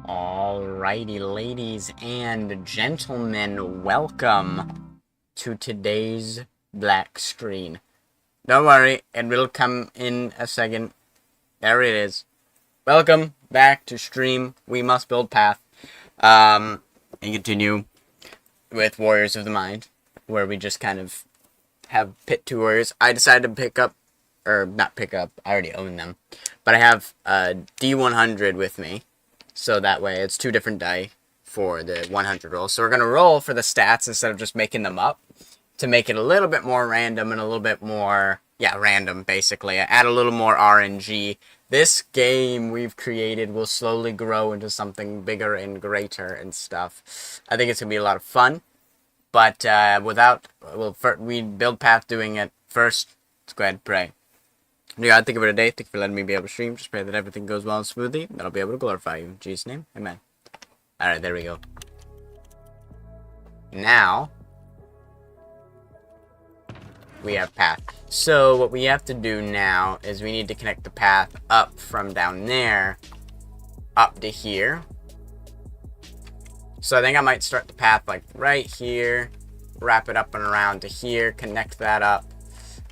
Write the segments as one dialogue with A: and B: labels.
A: Alrighty, ladies and gentlemen, welcome to today's black screen. Don't worry, it will come in a second. There it is. Welcome back to stream. We must build path. And continue with Warriors of the Mind, where we just kind of have pit 2 warriors. I decided to pick up, or not pick up, I already own them, but I have a D100 with me. So that way, it's 2 different die for the 100 roll. So we're going to roll for the stats instead of just making them up, to make it a little bit more random and a little bit more, random, basically. Add a little more RNG. This game we've created will slowly grow into something bigger and greater and stuff. I think it's going to be a lot of fun. But we build path doing it first. Let's go ahead and pray. Dear God, thank you for today. Thank you for letting me be able to stream. Just pray that everything goes well and smoothly, that I'll be able to glorify you. In Jesus' name, amen. Alright, there we go. Now, we have path. So, what we have to do now is we need to connect the path up from down there, up to here. So, I think I might start the path like right here, wrap it up and around to here, connect that up,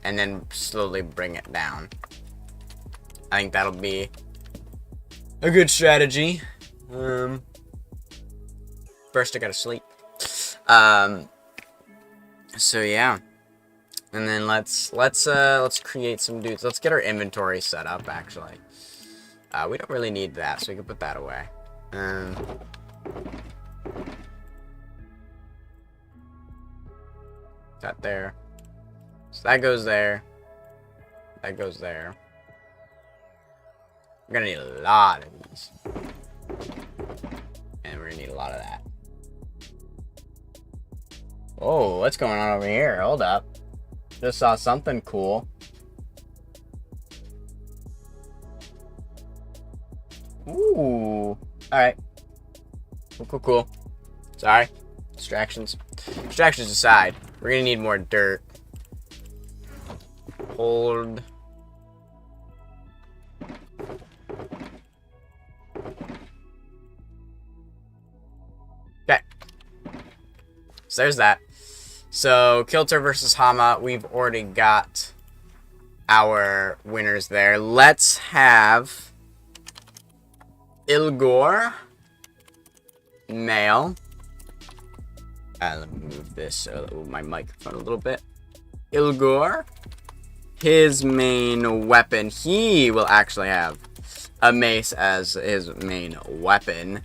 A: and then slowly bring it down. I think that'll be a good strategy. First I gotta sleep. So yeah. And then let's create some dudes. Let's get our inventory set up actually. We don't really need that, so we can put that away. That there. So that goes there. That goes there. We're gonna need a lot of these. And we're gonna need a lot of that. Oh, what's going on over here? Hold up. Just saw something cool. Ooh. Alright. Cool. Sorry. Distractions. Distractions aside, we're gonna need more dirt. Hold. Okay. So there's that. So Kilter versus Hama, we've already got our winners there. Let's have Ilgor, male. Let me move this my microphone a little bit. Ilgor, his main weapon, he will actually have a mace as his main weapon.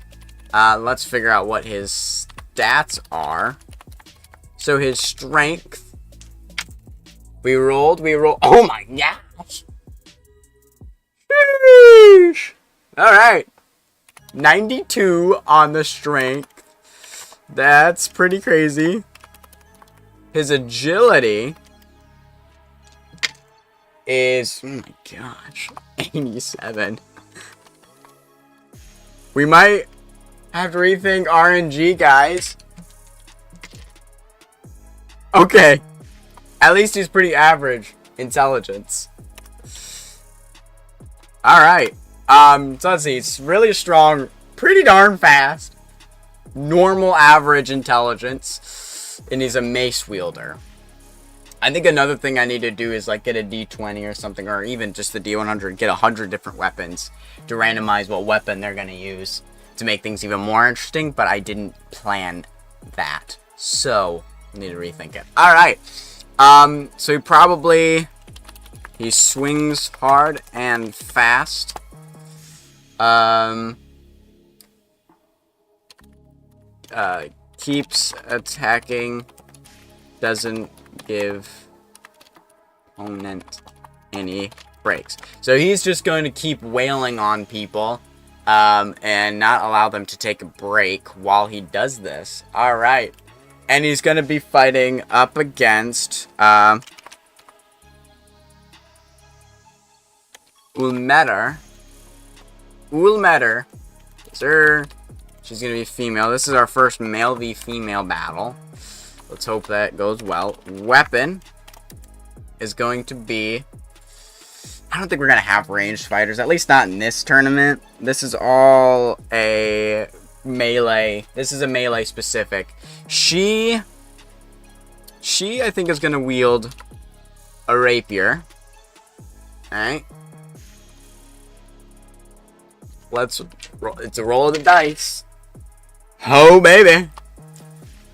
A: Let's figure out what his stats are. So his strength We rolled. Oh my gosh. Sheesh. All right. 92 on the strength. That's pretty crazy. His agility is, oh my gosh, 87. We might have to rethink RNG, guys. Okay. At least he's pretty average intelligence. Alright. So let's see. It's really strong, pretty darn fast. Normal average intelligence. And he's a mace wielder. I think another thing I need to do is like get a D20 or something, or even just the D100, get 100 different weapons to randomize what weapon they're going to use to make things even more interesting, but I didn't plan that. So, I need to rethink it. Alright. So he swings hard and fast. Keeps attacking, doesn't give opponent any breaks. So he's just going to keep wailing on people and not allow them to take a break while he does this. Alright. And he's going to be fighting up against Ulmeter. Sir. She's going to be female. This is our first male v female battle. Let's hope that goes well. Weapon is going to be... I don't think we're going to have ranged fighters. At least not in this tournament. This is all a melee. This is a melee specific. She I think is going to wield a rapier. Alright. Let's roll. It's a roll of the dice. Oh, baby.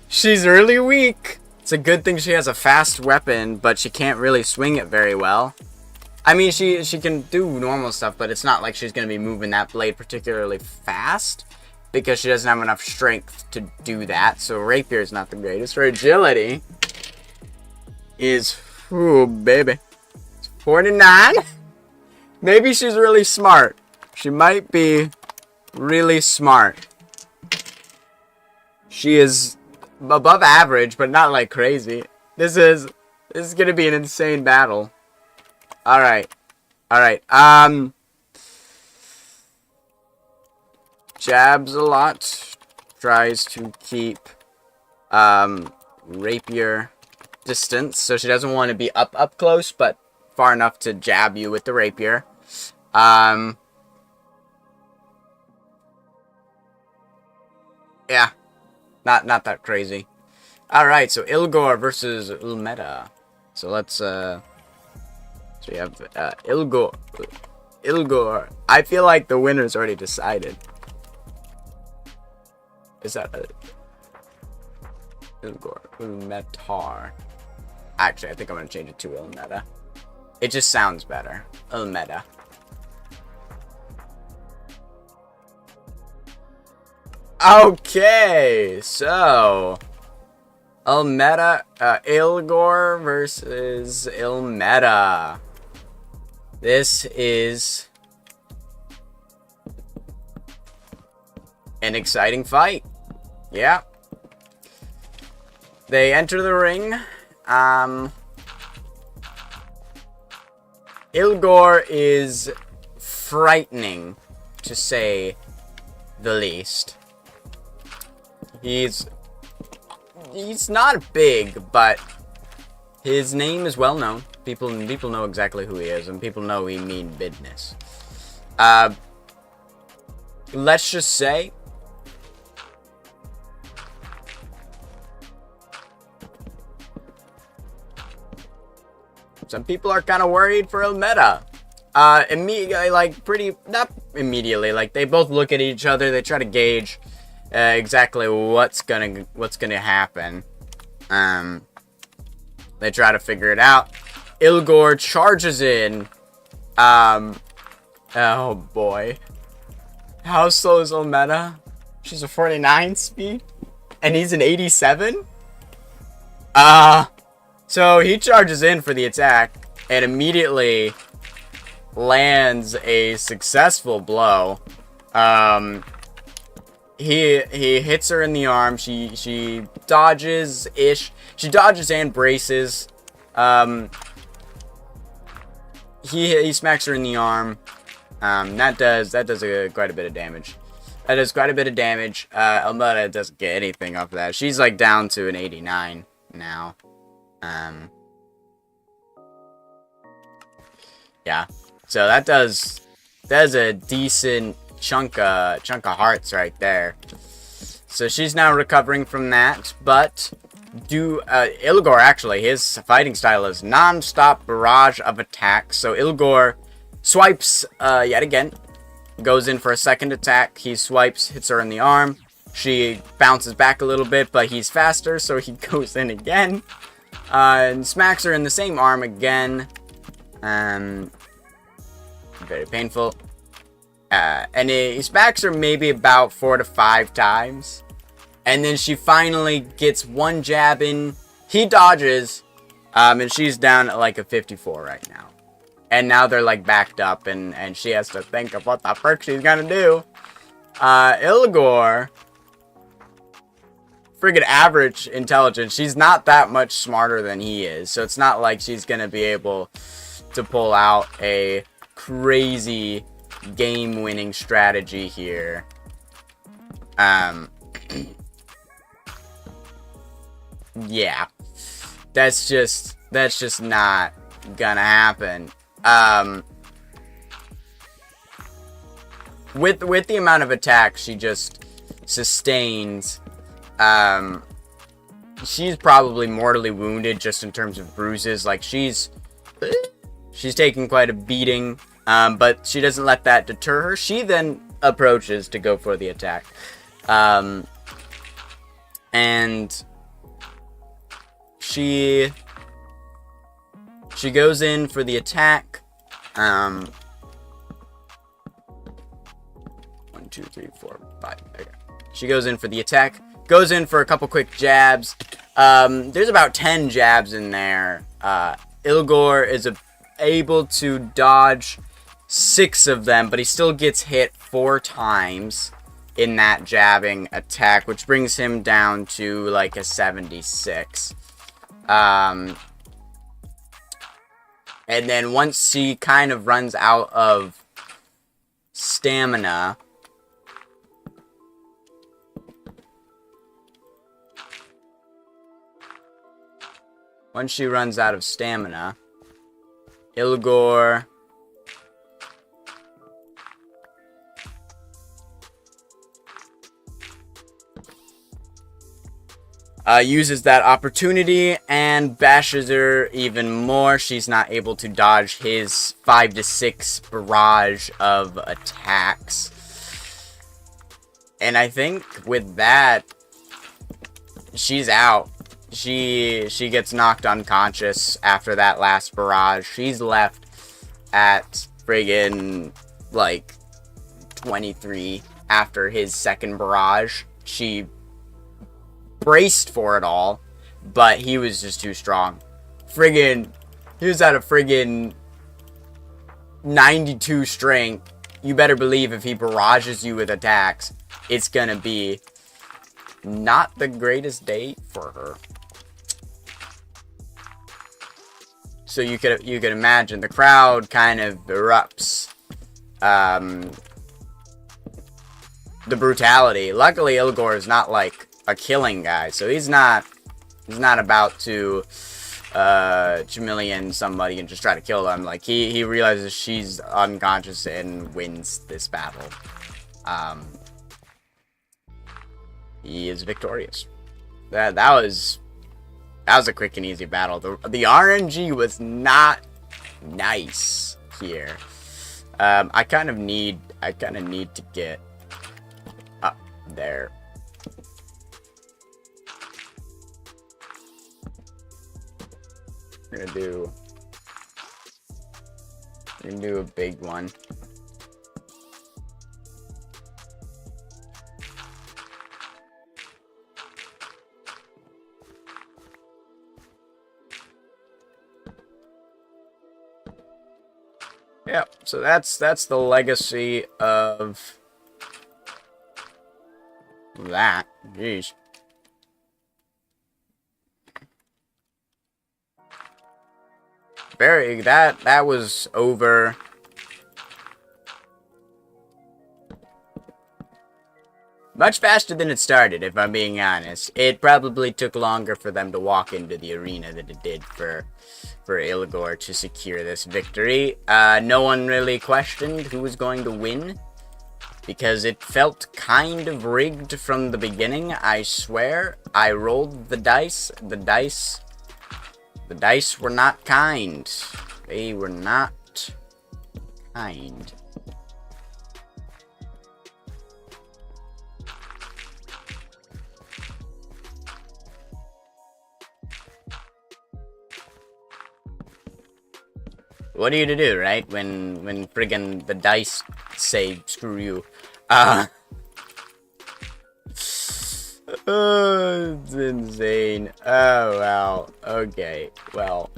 A: She's really weak. It's a good thing she has a fast weapon, but she can't really swing it very well. I mean, she can do normal stuff, but it's not like she's going to be moving that blade particularly fast because she doesn't have enough strength to do that. So rapier is not the greatest. Her agility is, ooh, baby, it's 49. Maybe she's really smart. She might be really smart. She is above average, but not like crazy. This is gonna be an insane battle. Alright. Jabs a lot. Tries to keep rapier distance. So she doesn't want to be up close, but far enough to jab you with the rapier. Yeah. Not that crazy. Alright, so Ilgor versus Ulmeta. So let's so we have Ilgor. I feel like the winner's already decided. Is that Ilgor? Ulmetar. Actually, I think I'm gonna change it to Ulmeta. It just sounds better. Ulmeta. Okay, so Ilmeta, Ilgor versus Ilmeta. This is an exciting fight. Yeah. They enter the ring. Ilgor is frightening, to say the least. He's not big, but his name is well known. People know exactly who he is, and people know he mean business. Let's just say some people are kind of worried for Ilmeta. Not immediately, like they both look at each other, they try to gauge exactly what's gonna happen. They try to figure it out. Ilgor charges in. Oh boy. How slow is Ilmeta? She's a 49 speed, and he's an 87. So he charges in for the attack and immediately lands a successful blow. He hits her in the arm. She dodges ish. She dodges and braces. He smacks her in the arm. That does quite a bit of damage. That does quite a bit of damage. Almada doesn't get anything off of that. She's like down to an 89 now. Yeah. So that's a decent chunk of hearts right there. So she's now recovering from that, but Ilgor, actually, his fighting style is non-stop barrage of attacks. So Ilgor swipes yet again, goes in for a second attack. He swipes, hits her in the arm. She bounces back a little bit, but he's faster, so he goes in again and smacks her in the same arm again. Very painful. And he smacks her maybe about 4 to 5 times. And then she finally gets one jab in. He dodges. And she's down at like a 54 right now. And now they're like backed up. And she has to think of what the frick she's gonna do. Ilgor. Friggin' average intelligence. She's not that much smarter than he is. So it's not like she's gonna be able to pull out a crazy game-winning strategy here. Yeah, that's just not gonna happen. With the amount of attack she just sustains, she's probably mortally wounded just in terms of bruises. Like she's taking quite a beating. But she doesn't let that deter her. She then approaches to go for the attack. And she goes in for the attack. 1, 2, 3, 4, 5. Okay. She goes in for the attack. Goes in for a couple quick jabs. There's about 10 jabs in there. Ilgor is able to dodge 6 of them, but he still gets hit 4 times in that jabbing attack, which brings him down to like a 76. And then once he kind of runs out of stamina, Ilgor uses that opportunity and bashes her even more. She's not able to dodge his 5 to 6 barrage of attacks. And I think with that, she's out. She gets knocked unconscious after that last barrage. She's left at friggin' like 23 after his second barrage. She braced for it all, but he was just too strong. He was at a friggin' 92 strength. You better believe if he barrages you with attacks, it's gonna be not the greatest day for her. So you could imagine the crowd kind of erupts. The brutality. Luckily, Ilgor is not like a killing guy, so he's not about to humiliate somebody and just try to kill them. Like he realizes she's unconscious and wins this battle. He is victorious. That was a quick and easy battle. The RNG was not nice here. I kind of need to get up there. We're gonna do a big one. Yeah, so that's the legacy of that. Jeez. That was over. Much faster than it started, if I'm being honest. It probably took longer for them to walk into the arena than it did for Ilgor to secure this victory. No one really questioned who was going to win, because it felt kind of rigged from the beginning, I swear. I rolled the dice. The dice were not kind. They were not kind. What are you to do, right? When friggin' the dice say screw you. Oh, it's insane. Oh, wow. Okay, well.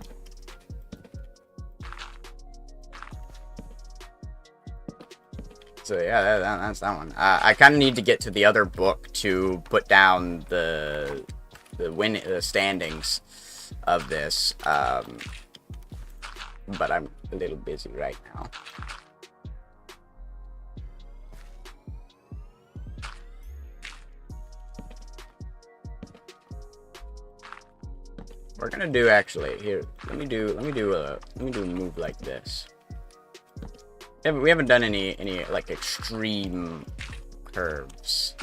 A: So yeah, that's that one. I kind of need to get to the other book to put down the standings of this. But I'm a little busy right now. We're gonna do actually here. Let me do a move like this. We haven't done any like extreme curves.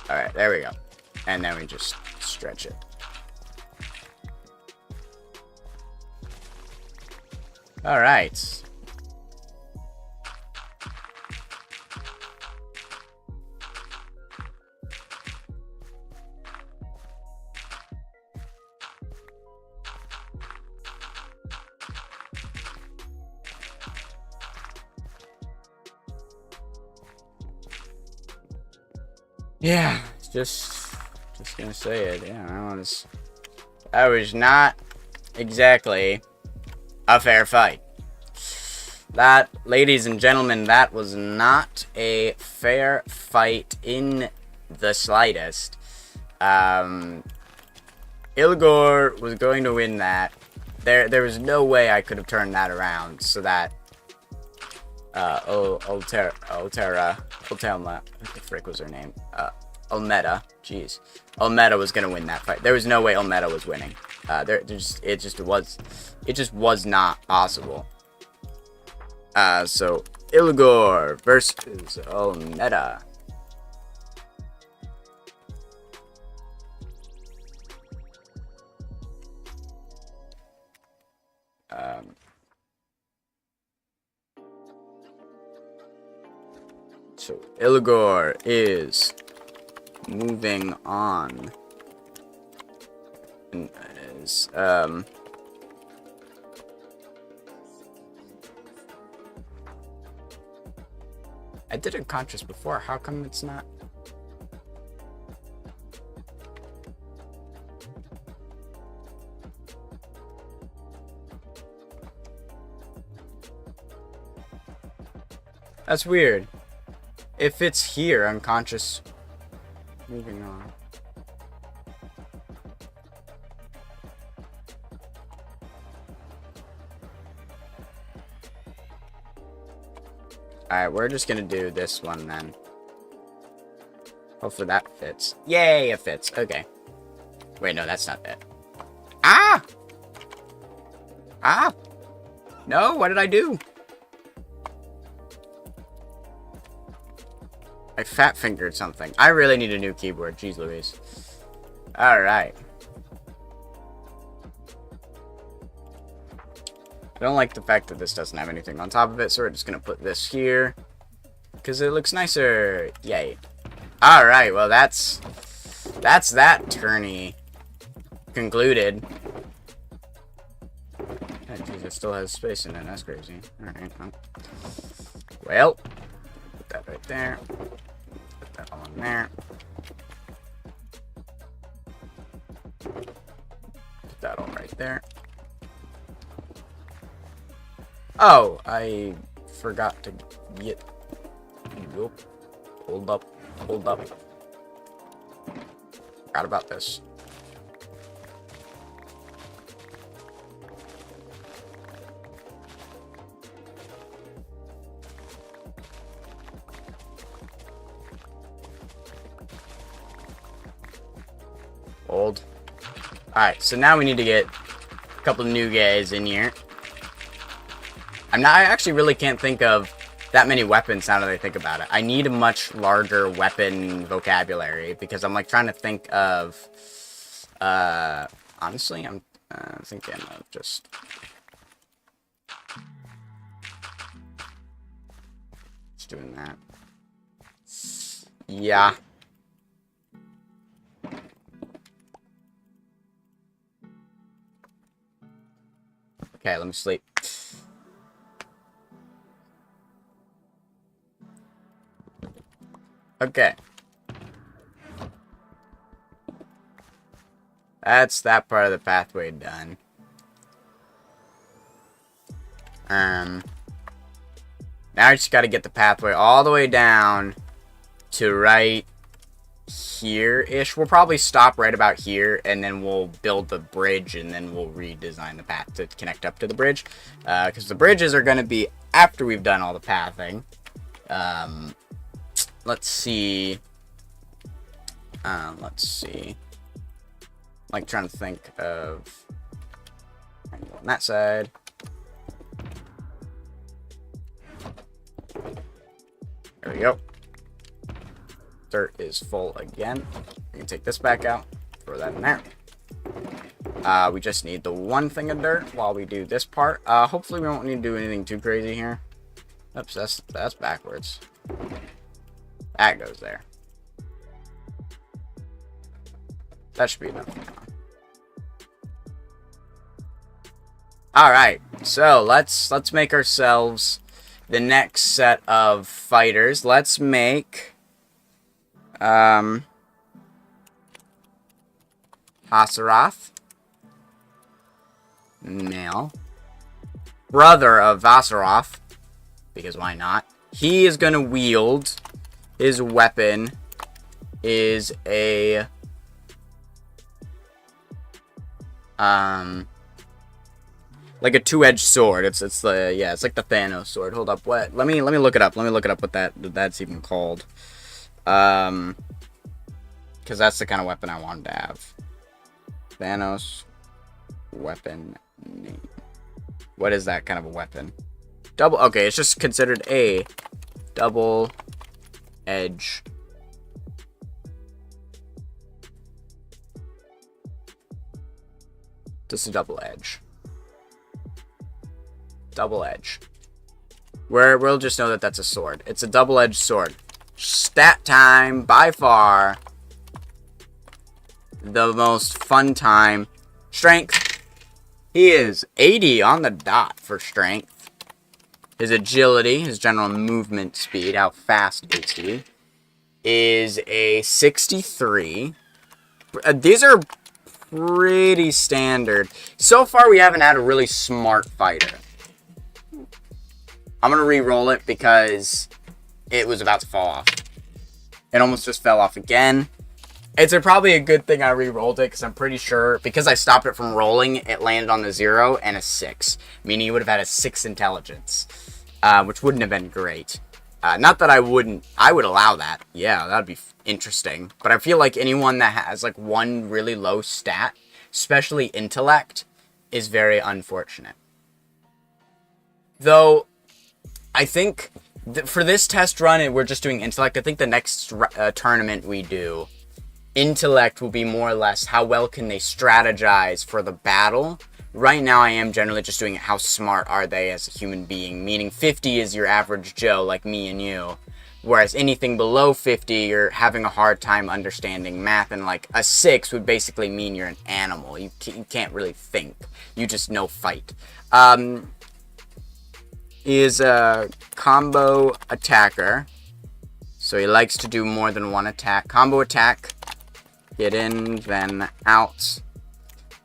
A: All right, there we go. And then we just stretch it. All right. Yeah, just gonna say it. Yeah, that was not exactly a fair fight. That, ladies and gentlemen, that was not a fair fight in the slightest. Ilgor was going to win that. There was no way I could have turned that around so that Oltera, what the frick was her name? Olmeda, jeez. Olmeda was gonna win that fight. There was no way Olmeda was winning. It just was not possible. So Ilgor versus Olmeda. So Ilgor is moving on. And is I did unconscious before. How come it's not? That's weird. If it's here, unconscious. Moving on. Alright, we're just gonna do this one then. Hopefully that fits. Yay, it fits. Okay. Wait, no, that's not it. Ah! Ah! No, what did I do? I fat fingered something. I really need a new keyboard. Jeez Louise. Alright. I don't like the fact that this doesn't have anything on top of it, so we're just gonna put this here. Because it looks nicer. Yay. Alright, well that's that tourney concluded. Oh, geez, it still has space in it. That's crazy. Alright, well, put that right there. Put that all in there. Put that all right there. Oh, I forgot to get... Whoop. Hold up. Hold up. Forgot about this. Hold. Alright, so now we need to get a couple new guys in here. I actually really can't think of that many weapons now that I think about it. I need a much larger weapon vocabulary because I'm like trying to think of, honestly, I'm thinking of just doing that. Yeah. Okay, let me sleep. Okay. That's that part of the pathway done. Now I just gotta get the pathway all the way down to right here-ish. We'll probably stop right about here, and then we'll build the bridge, and then we'll redesign the path to connect up to the bridge. Because the bridges are gonna be after we've done all the pathing. Let's see. Like, trying to think of... on that side. There we go. Dirt is full again. We can take this back out. Throw that in there. We just need the one thing of dirt while we do this part. Hopefully we won't need to do anything too crazy here. Oops, that's backwards. That goes there. That should be enough. Alright, so let's make ourselves the next set of fighters. Let's make Hasaroth, male, brother of Vasaroth, because why not? He is gonna wield, his weapon is a like a two-edged sword. It's the it's like the Thanos sword. Hold up, what? Let me look it up. Let me look it up what that's even called. Because that's the kind of weapon I wanted to have. Thanos weapon name. What is that kind of a weapon? Double. Okay, it's just considered a double edge. Just a double edge. Double edge. We'll just know that that's a sword. It's a double-edged sword. Stat time, by far. The most fun time. Strength. He is 80 on the dot for strength. His agility, his general movement speed, how fast is he, is a 63. These are pretty standard. So far, we haven't had a really smart fighter. I'm going to re-roll it because it was about to fall off. It almost just fell off again. It's probably a good thing I re-rolled it because I'm pretty sure, because I stopped it from rolling, it landed on the 0 and a 6. Meaning you would have had a 6 intelligence, which wouldn't have been great. Not that I would allow that. Yeah, that would be interesting. But I feel like anyone that has like one really low stat, especially intellect, is very unfortunate. Though, I think for this test run, we're just doing intellect. I think the next tournament we do, intellect will be more or less how well can they strategize for the battle. Right now, I am generally just doing how smart are they as a human being, meaning 50 is your average Joe like me and you, whereas anything below 50, you're having a hard time understanding math, and like a 6 would basically mean you're an animal. You can't really think. You just know fight. He is a combo attacker, so he likes to do more than one attack. Combo attack, get in, then out.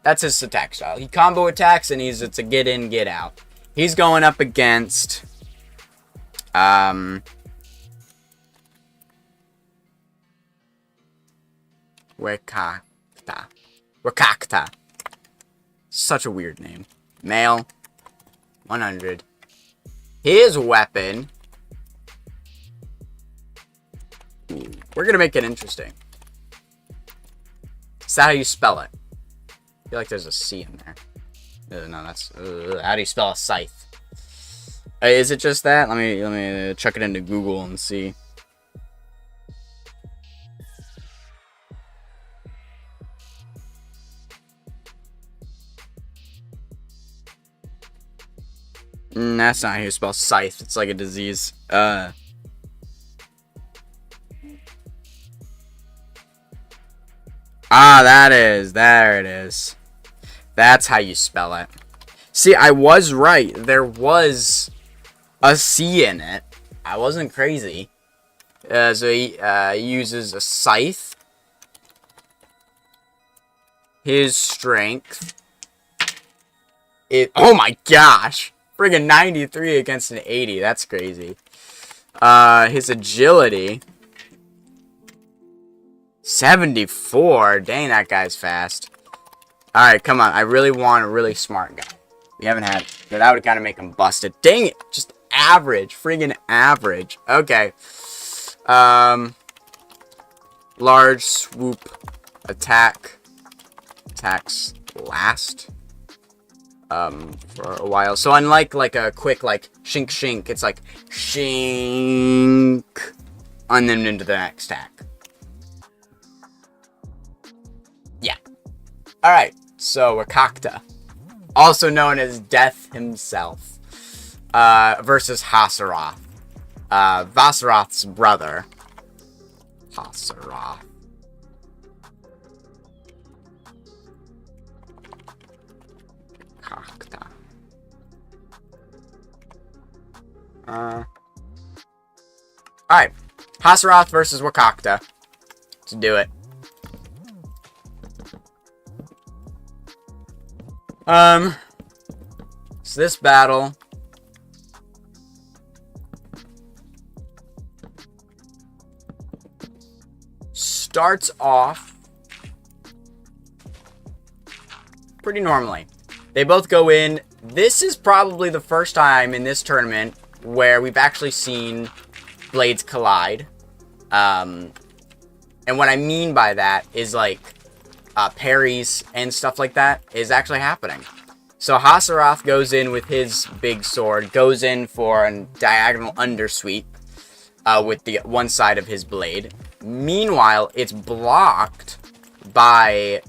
A: That's his attack style. He combo attacks, and it's a get in, get out. He's going up against Wakakta. Wakakta. Such a weird name. Male. 100. His weapon. We're gonna make it interesting. Is that how you spell it? I feel like there's a C in there. No, that's... how do you spell a scythe? Is it just that? Let me chuck it into Google and see. That's not how you spell scythe. It's like a disease. There it is. That's how you spell it. See, I was right. There was a C in it. I wasn't crazy. So he uses a scythe. His strength. Oh my gosh! Friggin' 93 against an 80. That's crazy. His agility. 74. Dang, that guy's fast. Alright, come on. I really want a really smart guy. We haven't had... That would kind of make him busted. Dang it! Just average. Friggin' average. Okay. Large swoop attack. Attacks last. For a while. So unlike like a quick like shink shink, it's like shink and then into the next attack. Yeah. Alright, so Wakakta, also known as Death himself, versus Hasaroth. Vasaroth's brother. Hasaroth. Alright. Hasaroth versus Wakakta. Let's do it. So this battle starts off pretty normally. They both go in. This is probably the first time in this tournament where we've actually seen blades collide. And what I mean by that is like parries and stuff like that is actually happening. So Hasaroth goes in with his big sword, goes in for a diagonal undersweep with the one side of his blade. Meanwhile, it's blocked by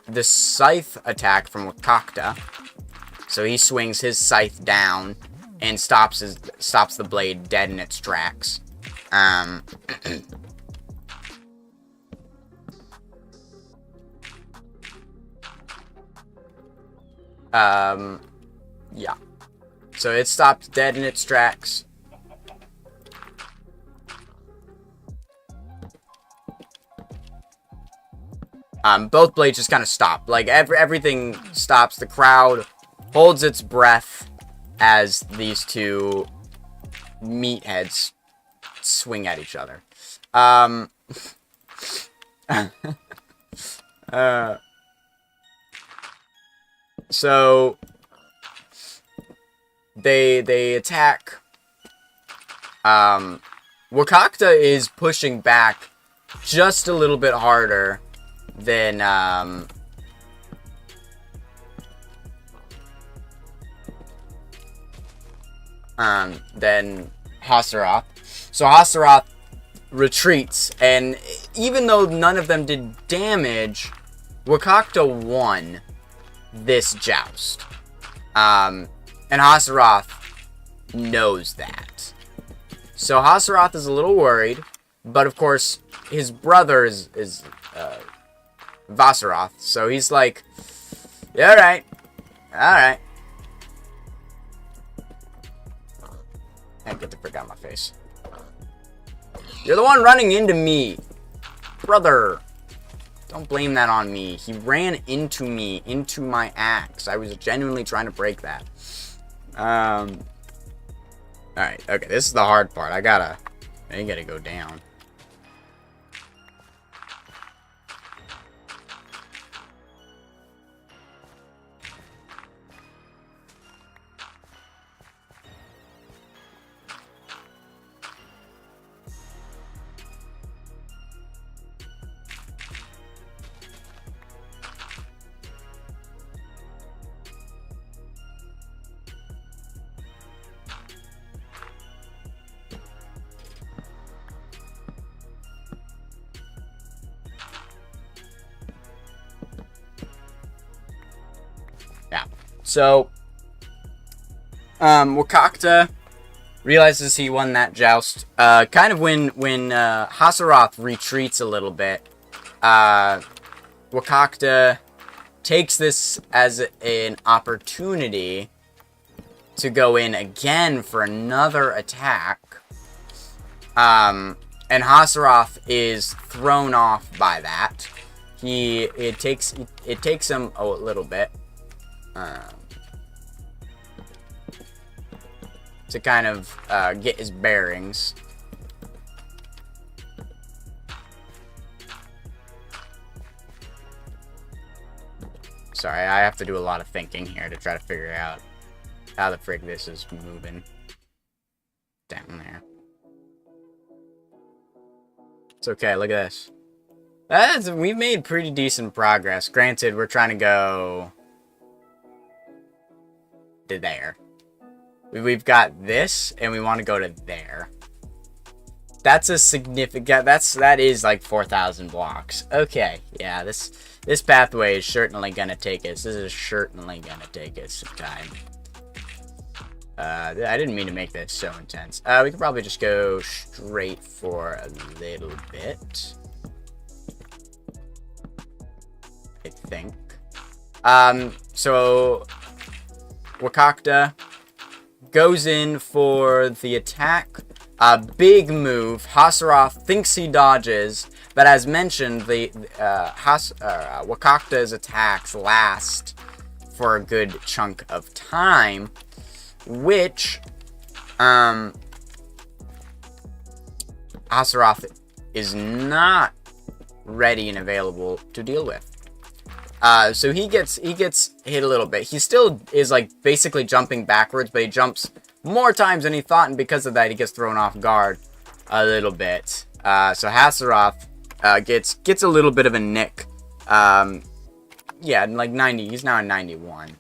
A: the scythe attack from Wakakta. So he swings his scythe down and stops the blade dead in its tracks. Yeah. So it stops dead in its tracks. Both blades just kind of stop. Like, everything stops. The crowd holds its breath as these two meatheads swing at each other. So they attack. Wakakta is pushing back just a little bit harder than Hasaroth. So Hasaroth retreats, and even though none of them did damage, Wakakta won this joust. And Hasaroth knows that. So Hasaroth is a little worried, but of course his brother is Vasaroth, so he's like, yeah, alright. Alright. Can't get the frick out of my face. You're the one running into me. Brother. Don't blame that on me. He ran into me, into my axe. I was genuinely trying to break that. Alright, okay, this is the hard part. I gotta go down. Yeah. So, Wakakta realizes he won that joust. Kind of when Hasaroth retreats a little bit, Wakakta takes this as an opportunity to go in again for another attack. And Hasaroth is thrown off by that. It takes him a little bit to kind of get his bearings. Sorry, I have to do a lot of thinking here to try to figure out how the frig this is moving down there. It's okay, look at this. We've made pretty decent progress. Granted, we're trying to go to there. We've got this, and we want to go to there. That's a significant... That is like 4,000 blocks. Okay, yeah, this pathway is certainly gonna take us. This is certainly gonna take us some time. I didn't mean to make this so intense. We could probably just go straight for a little bit. I think. So Wakakta goes in for the attack. Big move. Hasaroth thinks he dodges, but as mentioned, Wakakta's attacks last for a good chunk of time, which Hasaroth is not ready and available to deal with. So he gets hit a little bit. He still is like basically jumping backwards, but he jumps more times than he thought, and because of that, he gets thrown off guard a little bit. So Hasaroth gets a little bit of a nick. Yeah, like 90. He's now at 91.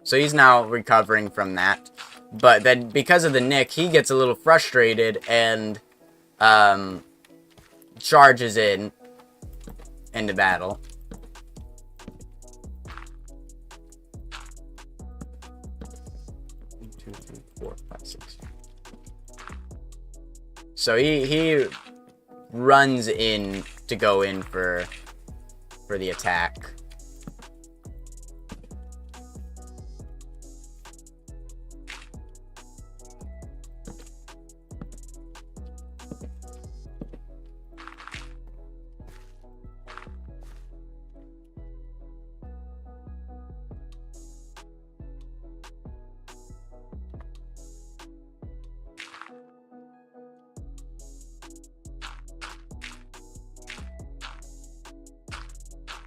A: So he's now recovering from that. But then because of the nick, he gets a little frustrated and charges into battle. So he runs in to go in for the attack.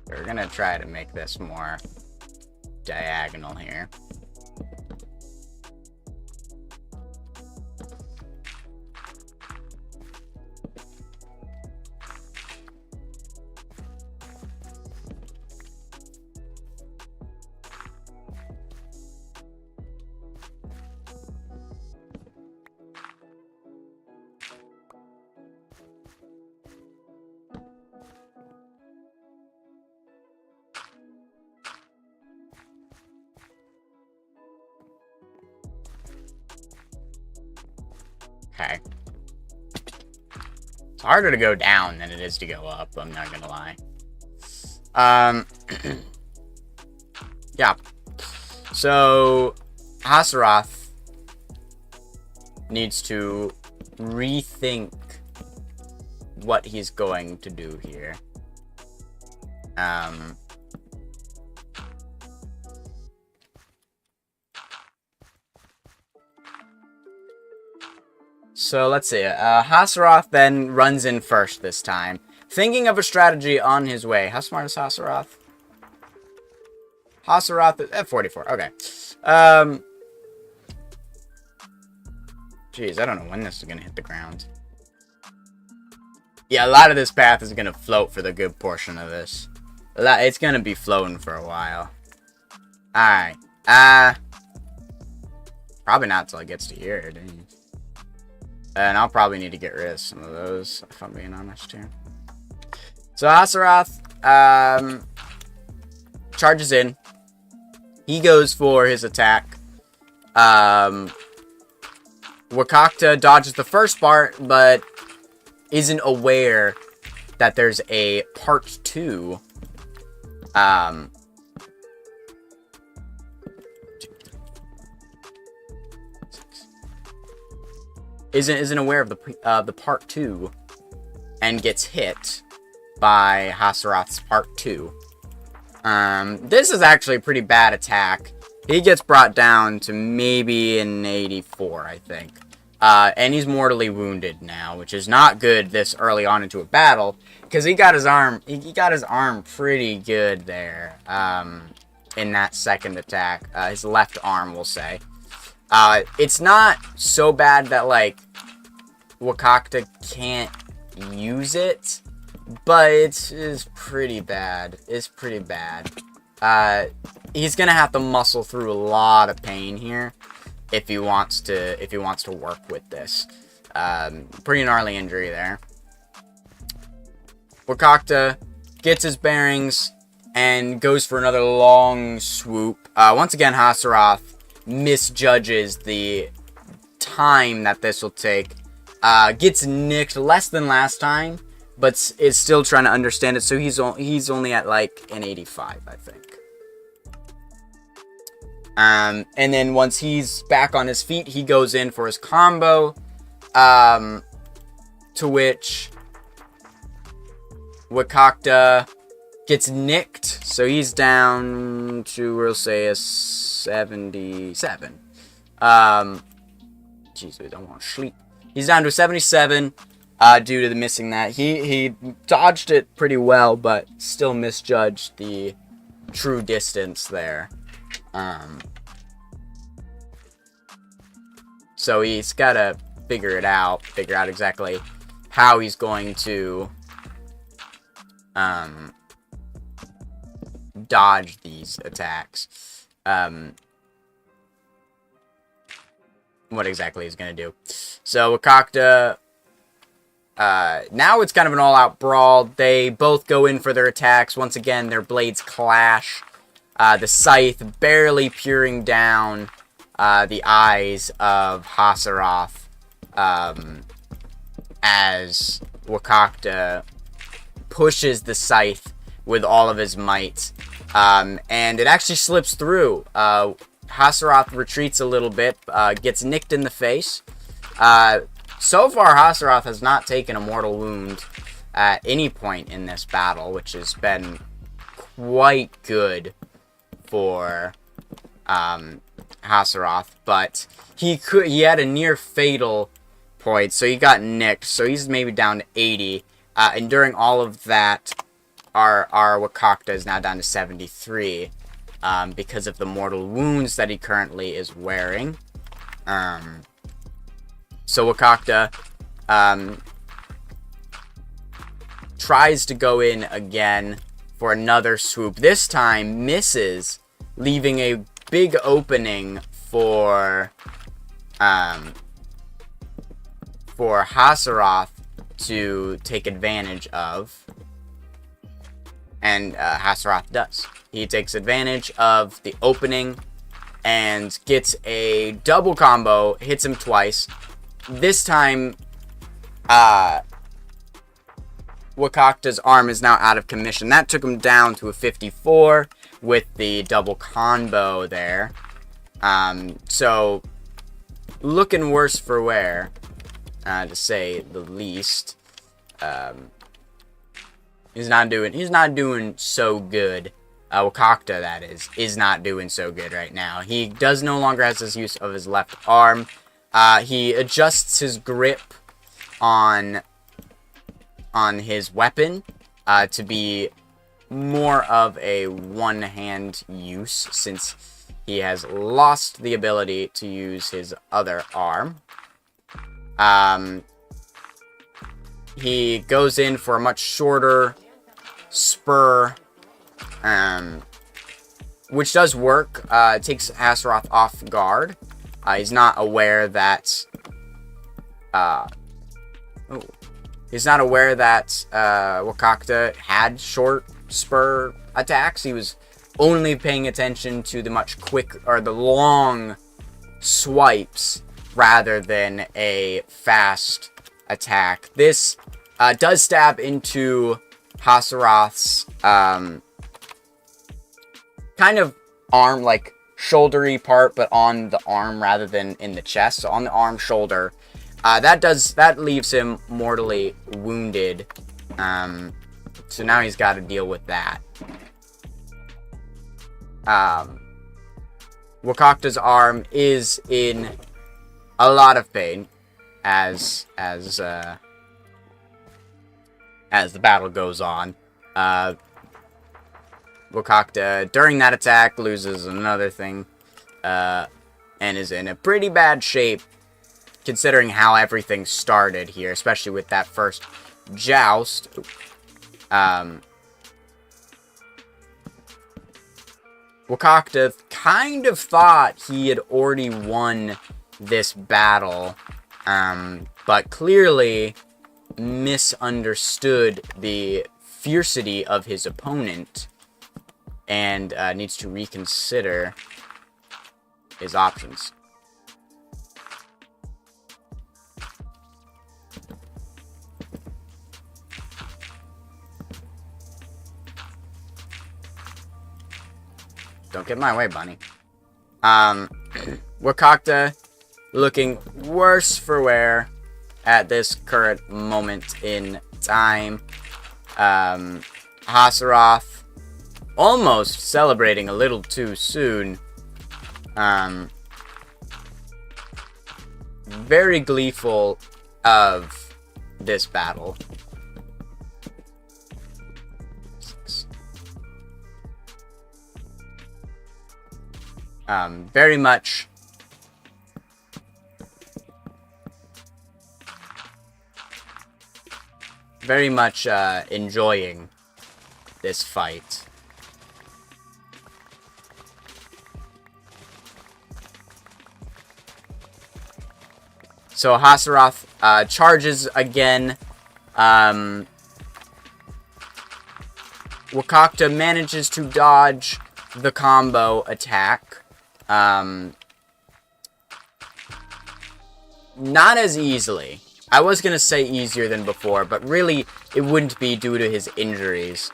A: We're gonna try to make this more diagonal here. Okay. It's harder to go down than it is to go up, I'm not gonna lie. Yeah. So, Hasaroth needs to rethink what he's going to do here. So let's see. Hasaroth then runs in first this time, thinking of a strategy on his way. How smart is Hasaroth? Hasaroth is at 44. Okay. Jeez, I don't know when this is gonna hit the ground. Yeah, a lot of this path is gonna float for the good portion of this. It's gonna be floating for a while. Alright. Probably not till it gets to here, dang. And I'll probably need to get rid of some of those, if I'm being honest here. So Hasaroth charges in. He goes for his attack. Wakakta dodges the first part, but isn't aware that there's a part 2. Isn't aware of the part 2 and gets hit by Hasaroth's part 2. This is actually a pretty bad attack. He gets brought down to maybe an 84, I think. And he's mortally wounded now, which is not good this early on into a battle, because he got his arm pretty good there, in that second attack. His left arm, we'll say. It's not so bad that, like, Wakakta can't use it, but it's pretty bad. It's pretty bad. He's gonna have to muscle through a lot of pain here if he wants to work with this. Pretty gnarly injury there. Wakakta gets his bearings and goes for another long swoop. Once again, Hasaroth misjudges the time that this will take. Gets nicked less than last time, but is still trying to understand it. So he's only at like an 85, I think. And then once he's back on his feet, he goes in for his combo, to which Wakakta gets nicked. So he's down to, we'll say, a 77. Jeez, we don't want to sleep. He's down to a 77 due to the missing that. He dodged it pretty well, but still misjudged the true distance there. So he's got to figure out exactly how he's going to dodge these attacks. What exactly he's going to do. So Wakakta, now it's kind of an all-out brawl. They both go in for their attacks. Once again, their blades clash. The scythe barely peering down the eyes of Hasaroth, as Wakakta pushes the scythe with all of his might, and it actually slips through. Hasaroth retreats a little bit, gets nicked in the face. So far, Hasaroth has not taken a mortal wound at any point in this battle, which has been quite good for Hasaroth. But he had a near fatal point, so he got nicked. So he's maybe down to 80. And during all of that, our Wakakta is now down to 73. Because of the mortal wounds that he currently is wearing. So Wakakta tries to go in again for another swoop. This time misses, leaving a big opening for Hasaroth to take advantage of. And Hasaroth does. He takes advantage of the opening and gets a double combo, hits him twice. This time, Wakakta's arm is now out of commission. That took him down to a 54 with the double combo there. So, looking worse for wear, to say the least. He's not doing so good. Wakakta, that is not doing so good right now. He does no longer has his use of his left arm. He adjusts his grip on his weapon to be more of a one-hand use, since he has lost the ability to use his other arm. He goes in for a much shorter spur, which does work. It takes Astaroth off guard. He's not aware that Wakakta had short spur attacks. He was only paying attention to the the long swipes rather than a fast attack. This does stab into Astaroth's kind of arm, like shouldery part, but on the arm rather than in the chest. So on the arm, shoulder. That leaves him mortally wounded. So now he's got to deal with that. Wakakta's arm is in a lot of pain as the battle goes on. Wakakta, during that attack, loses another thing, and is in a pretty bad shape, considering how everything started here, especially with that first joust. Wakakta kind of thought he had already won this battle, but clearly misunderstood the fiercity of his opponent, and needs to reconsider his options. Don't get in my way, bunny. Wakakta looking worse for wear at this current moment in time. Astaroth almost celebrating a little too soon. Very gleeful of this battle. Very much enjoying this fight. So Astaroth charges again. Wakakta manages to dodge the combo attack. Not as easily. I was gonna say easier than before, but really it wouldn't be due to his injuries.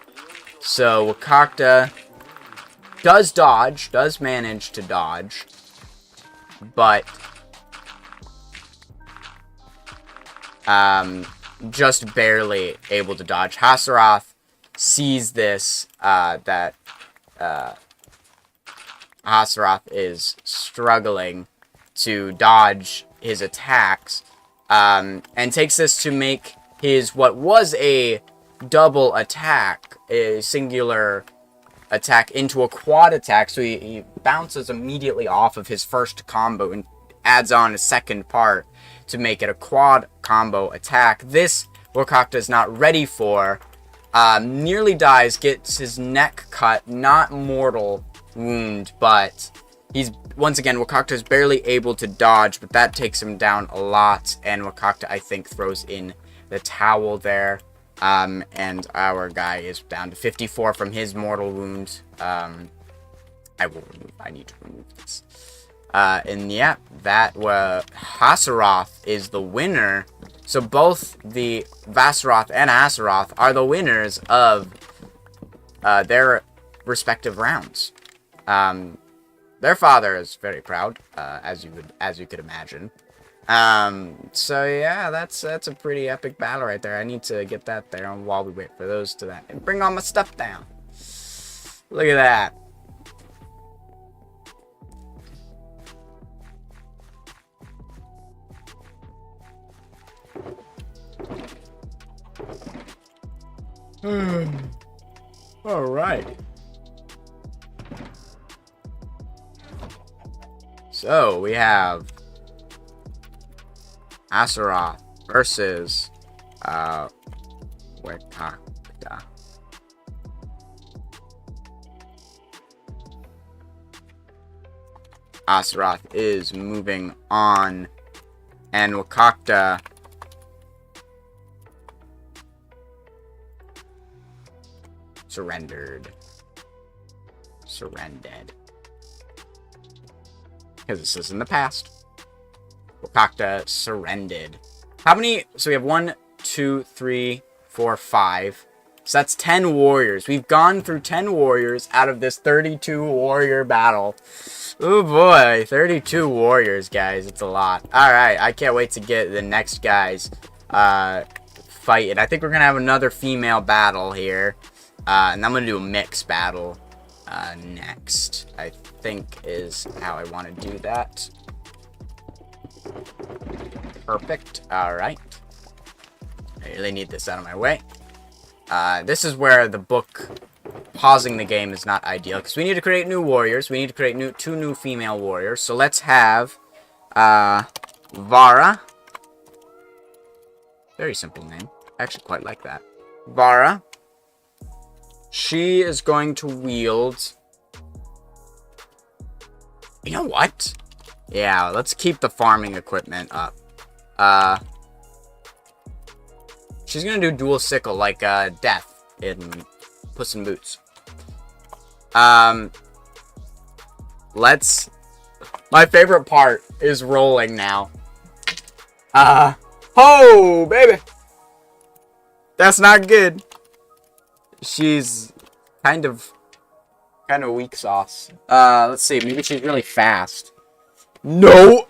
A: So Wakakta does manage to dodge, but just barely able to dodge. Astaroth sees this, that Astaroth is struggling to dodge his attacks, and takes this to make his, what was a double attack, a singular attack, into a quad attack. So he bounces immediately off of his first combo and adds on a second part to make it a quad combo attack. This Wakakta is not ready for. Nearly dies, gets his neck cut, not mortal wound, but he's, once again, Wakakta is barely able to dodge, but that takes him down a lot, and Wakakta, I think, throws in the towel there, and our guy is down to 54 from his mortal wound. I need to remove this. And yeah, that Astaroth is the winner. So both the Vasaroth and Astaroth are the winners of their respective rounds. Their father is very proud, as you could imagine. So yeah, that's a pretty epic battle right there. I need to get that there while we wait for those to that and bring all my stuff down. Look at that. Alright. So, we have Azeroth versus Wekakta. Azeroth is moving on, and Wakakta surrendered. Because this is in the past. Wakakta surrendered. How many? So we have 1, 2, 3, 4, 5. So that's 10 warriors. We've gone through 10 warriors out of this 32 warrior battle. Oh boy, 32 warriors, guys. It's a lot. Alright, I can't wait to get the next guys fighting. I think we're going to have another female battle here. And I'm going to do a mixed battle next. I think is how I want to do that. Perfect. Alright. I really need this out of my way. This is where the book pausing the game is not ideal, because we need to create new warriors. We need to create 2 new female warriors. So let's have Vara. Very simple name. I actually quite like that. Vara. She is going to wield... You know what? Yeah, let's keep the farming equipment up. She's gonna do dual sickle like Death in Puss in Boots. Let's... My favorite part is rolling now. Oh, baby! That's not good. She's kind of weak sauce. Let's see. Maybe she's really fast. No!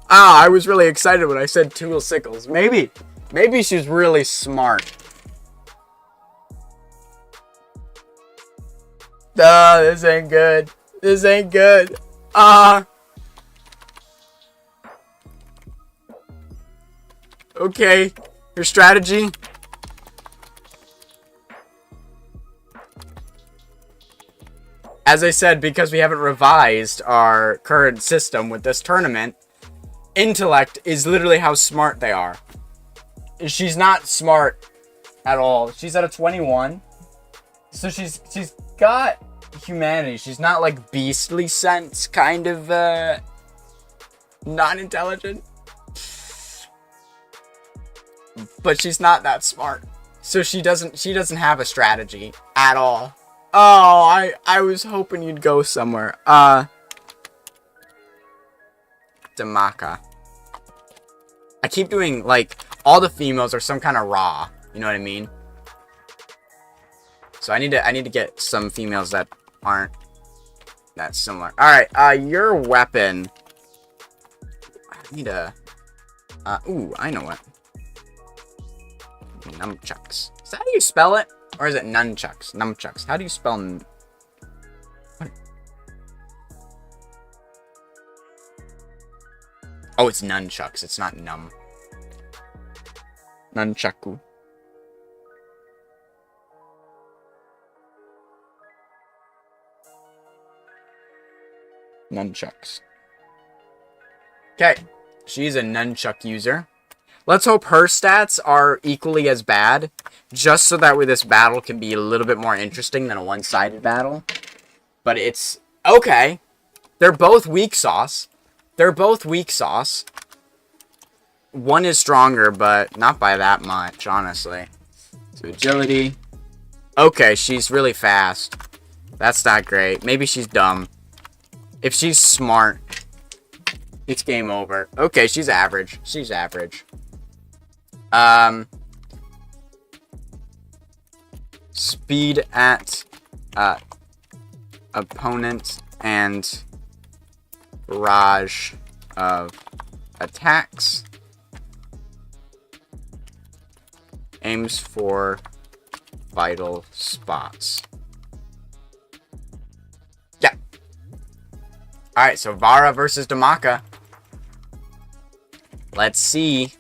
A: I was really excited when I said dual sickles. Maybe she's really smart. This ain't good. This ain't good. Okay. Your strategy? As I said, because we haven't revised our current system with this tournament, intellect is literally how smart they are. She's not smart at all. She's at a 21. So she's got humanity. She's not like beastly sense kind of not intelligent. But she's not that smart. So she doesn't have a strategy at all. Oh, I was hoping you'd go somewhere. Damaka. I keep doing, like, all the females are some kind of raw. You know what I mean? So I need to get some females that aren't that similar. Alright, your weapon. I need a... ooh, I know what. Nunchucks. Is that how you spell it? Or is it nunchucks? Nunchucks. How do you spell what? Oh, it's nunchucks. It's not num. Nunchaku. Nunchucks. Okay. She's a nunchuck user. Let's hope her stats are equally as bad, just so that way this battle can be a little bit more interesting than a one-sided battle. But it's... Okay. They're both weak sauce. They're both weak sauce. One is stronger, but not by that much, honestly. So agility. Okay, she's really fast. That's not great. Maybe she's dumb. If she's smart, it's game over. Okay, she's average. She's average. Speed at opponent and barrage of attacks. Aims for vital spots. Yeah. Alright, so Vara versus Damaka. Let's see.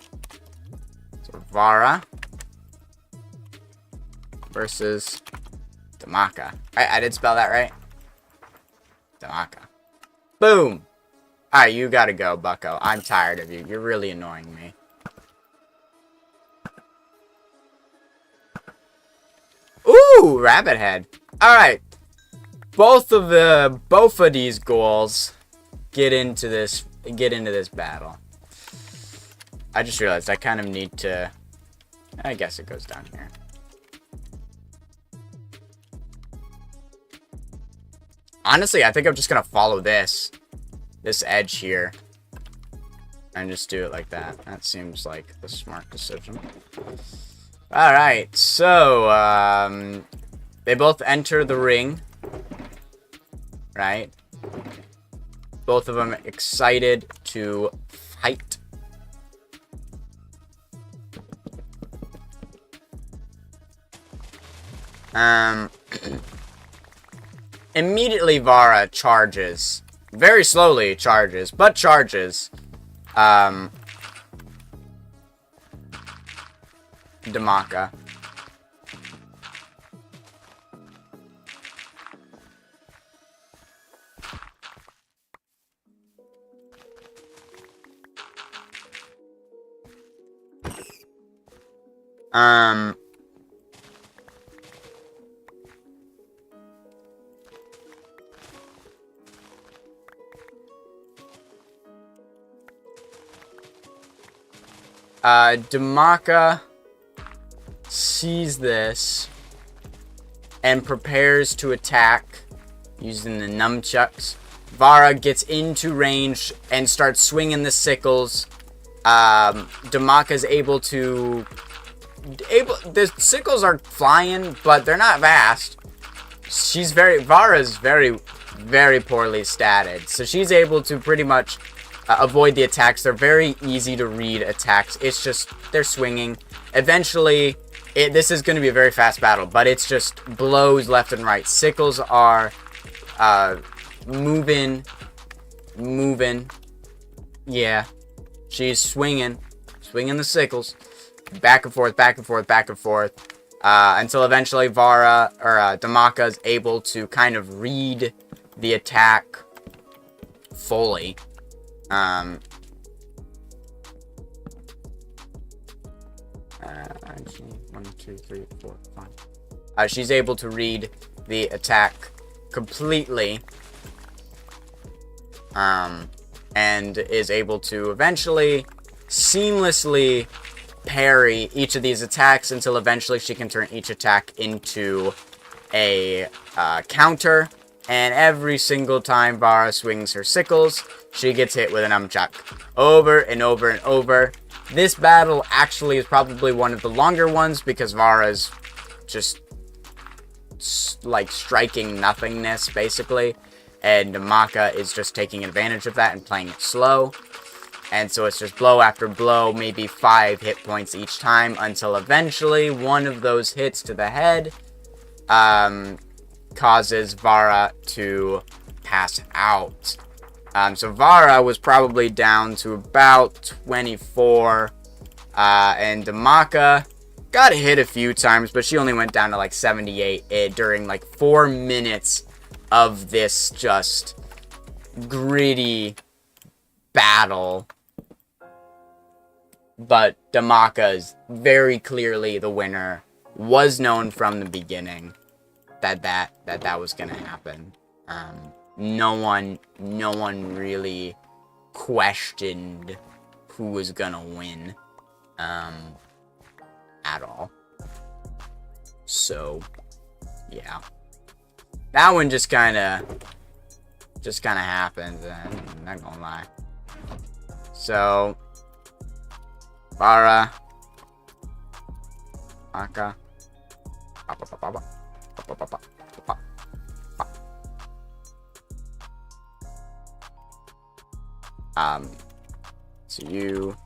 A: So Vara versus Damaka. I did spell that right? Damaka. Boom! Alright, you gotta go, bucko. I'm tired of you. You're really annoying me. Ooh, rabbit head. Alright. Both of these goals get into this battle. I just realized I kind of need to, I guess it goes down here. Honestly, I think I'm just gonna follow this edge here and just do it like that. That seems like the smart decision. Alright, so they both enter the ring, right? Both of them excited to fight. Immediately Vara charges. Very slowly charges, but charges. Damaka. Damaka sees this and prepares to attack using the nunchucks. Vara gets into range and starts swinging the sickles. Damaka's able to... The sickles are flying, but they're not fast. Vara's very, very poorly statted. So she's able to pretty much avoid the attacks. They're very easy to read attacks. It's just, they're swinging. Eventually, this is going to be a very fast battle, but it's just blows left and right. Sickles are moving. Yeah. She's swinging the sickles. Back and forth, back and forth, back and forth. Until eventually Vara, or Damaka is able to kind of read the attack fully. 1, 2, 3, 4, 5. She's able to read the attack completely. And is able to eventually seamlessly parry each of these attacks until eventually she can turn each attack into a counter. And every single time Vara swings her sickles, she gets hit with an nunchuck. Over and over and over. This battle actually is probably one of the longer ones because Vara's just like striking nothingness, basically. And Damaka is just taking advantage of that and playing it slow. And so it's just blow after blow, maybe 5 hit points each time, until eventually one of those hits to the head causes Vara to pass out. So Vara was probably down to about 24, and Damaka got hit a few times, but she only went down to like 78 during like 4 minutes of this just gritty battle. But Damaka is very clearly the winner. Was known from the beginning that was gonna happen. No one really questioned who was gonna win at all. So yeah, that one just kind of happened. I'm not gonna lie. So Vara, Aka, so you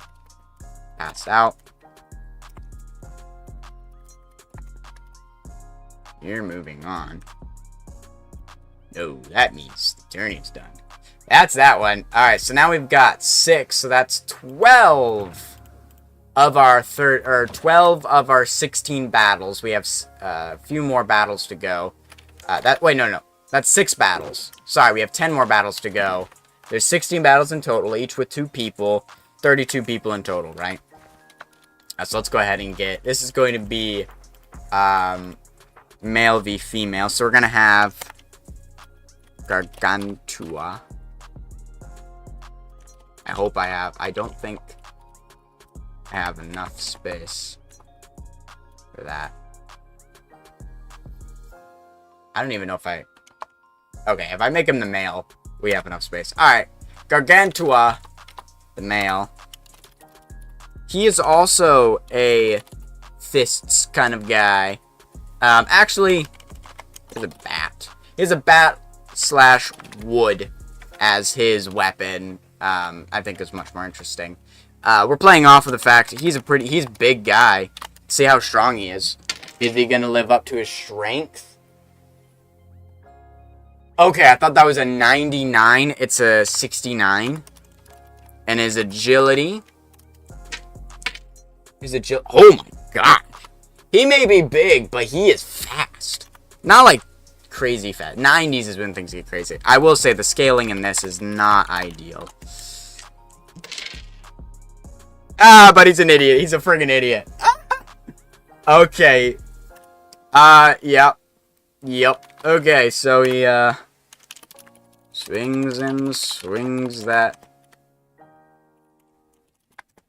A: pass out. You're moving on. No, that means the turning's done. That's that one. Alright, so now we've got 6, so that's 12 of our 12 of our 16 battles. We have a few more battles to go. No. That's 6 battles. Sorry, we have 10 more battles to go. There's 16 battles in total, each with 2 people. 32 people in total, right? So let's go ahead and get... This is going to be male v female. So we're going to have Gargantua. I hope I have... I don't think I have enough space for that. I don't even know if I... Okay, if I make him the male, we have enough space. Alright, Gargantua, the male. He is also a fists kind of guy. Actually, he's a bat. He has a bat slash wood as his weapon. I think is much more interesting. We're playing off of the fact that he's a big guy. See how strong he is. Is he gonna live up to his strength? Okay, I thought that was a 99. It's a 69. And his agility. Oh my god. He may be big, but he is fast. Not like crazy fast. 90s is when things get crazy. I will say the scaling in this is not ideal. Ah, but he's an idiot. He's a friggin' idiot. Okay. Yep. Okay, so he, swings and swings that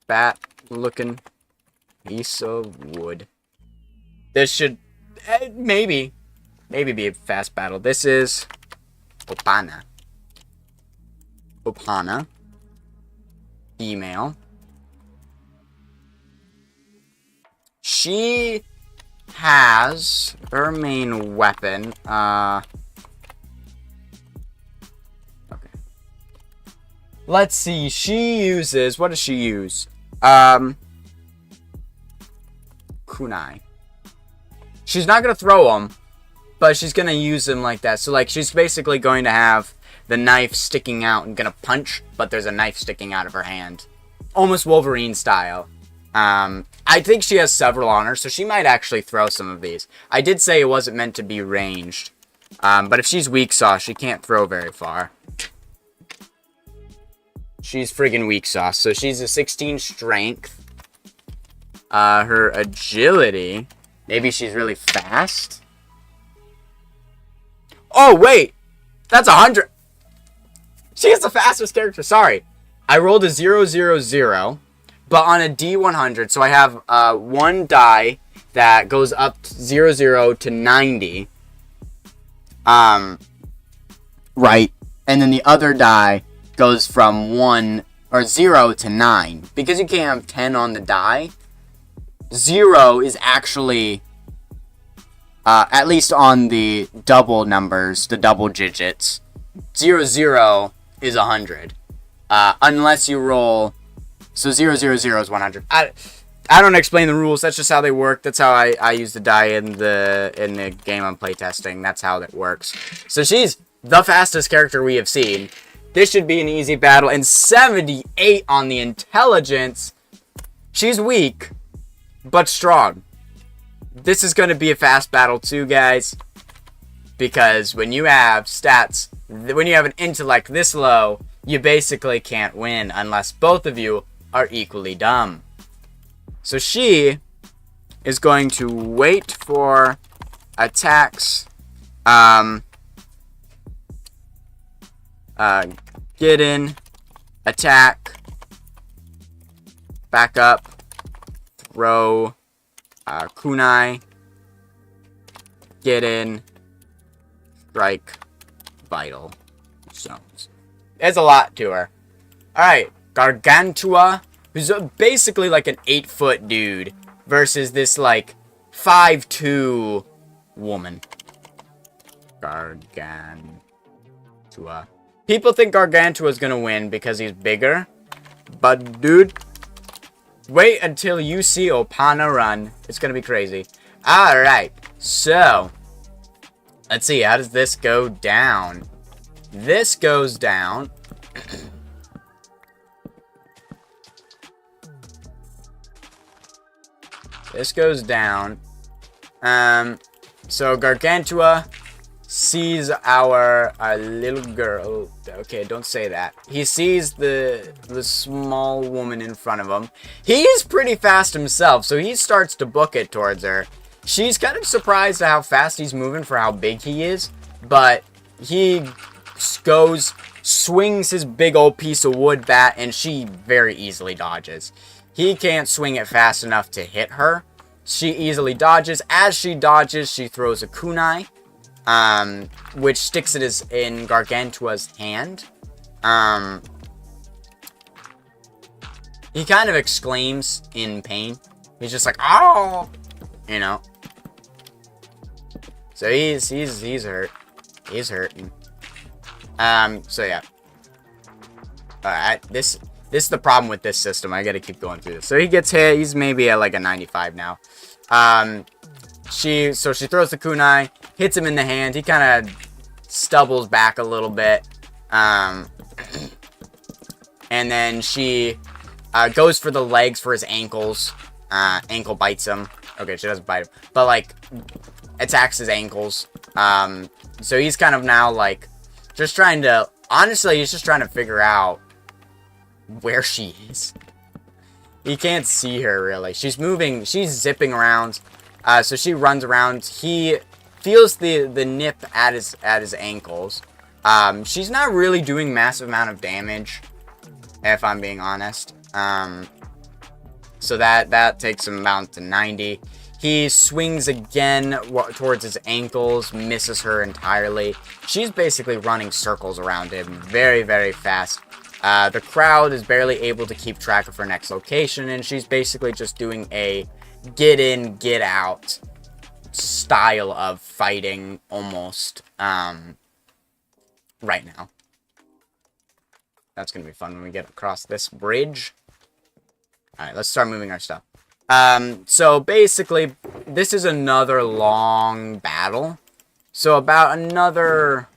A: bat-looking piece of wood. This should, maybe be a fast battle. This is Opana. Female. She has her main weapon, okay. Let's see, she uses, what does she use? Kunai. She's not gonna throw them, but she's gonna use them like that. So, like, she's basically going to have the knife sticking out and gonna punch, but there's a knife sticking out of her hand. Almost Wolverine style. I think she has several on her, so she might actually throw some of these. I did say it wasn't meant to be ranged. But if she's weak sauce, she can't throw very far. She's friggin' weak sauce. So she's a 16 strength. Her agility. Maybe she's really fast. Oh, wait. That's 100. She is the fastest character. Sorry. I rolled a 000. But on a D100, so I have one die that goes up 00 to 90. Right. And then the other die goes from 1 or 0 to 9. Because you can't have 10 on the die, 0 is actually, at least on the double numbers, the double digits, 00 is 100. Unless you roll... So 000 is 100. I don't explain the rules. That's just how they work. That's how I use the die in the game I'm playtesting. That's how that works. So she's the fastest character we have seen. This should be an easy battle. And 78 on the intelligence. She's weak, but strong. This is going to be a fast battle too, guys. Because when you have stats, when you have an intellect this low, you basically can't win unless both of you are equally dumb. So she is going to wait for attacks. Get in, attack, back up, throw, kunai, get in, strike, vital zones. There's a lot to her. Alright. Gargantua, who's basically like an 8-foot dude, versus this like 5'2" woman. Gargantua. People think Gargantua is gonna win because he's bigger, but dude, wait until you see Opana run. It's gonna be crazy. Alright, so let's see, how does this go down? This goes down. This goes down. So Gargantua sees our little girl. Okay, don't say that. He sees the small woman in front of him. He's pretty fast himself, so he starts to book it towards her. She's kind of surprised at how fast he's moving for how big he is, but he goes, swings his big old piece of wood bat, and she very easily dodges. He can't swing it fast enough to hit her. She easily dodges. As she dodges, she throws a kunai, which sticks it in Gargantua's hand. He kind of exclaims in pain. He's just like, "Oh!" You know. So he's hurt. He's hurting. So yeah. Alright, this is the problem with this system. I gotta keep going through this. So he gets hit. He's maybe at like a 95 now. She throws the kunai, hits him in the hand. He kind of stubbles back a little bit. And then she goes for the legs for his ankles. Ankle bites him. Okay, she doesn't bite him. But, like, attacks his ankles. So he's kind of now, like, just trying to... Honestly, he's just trying to figure out where she is. He can't see her, really. She's moving. She's zipping around. So she runs around. He feels the nip at his ankles. She's not really doing massive amount of damage, if I'm being honest. So that takes him about to 90. He swings again towards his ankles, misses her entirely. She's basically running circles around him very, very fast. The crowd is barely able to keep track of her next location, and she's basically just doing a get in, get out style of fighting almost right now. That's going to be fun when we get across this bridge. Alright, let's start moving our stuff. So basically, this is another long battle. So about another...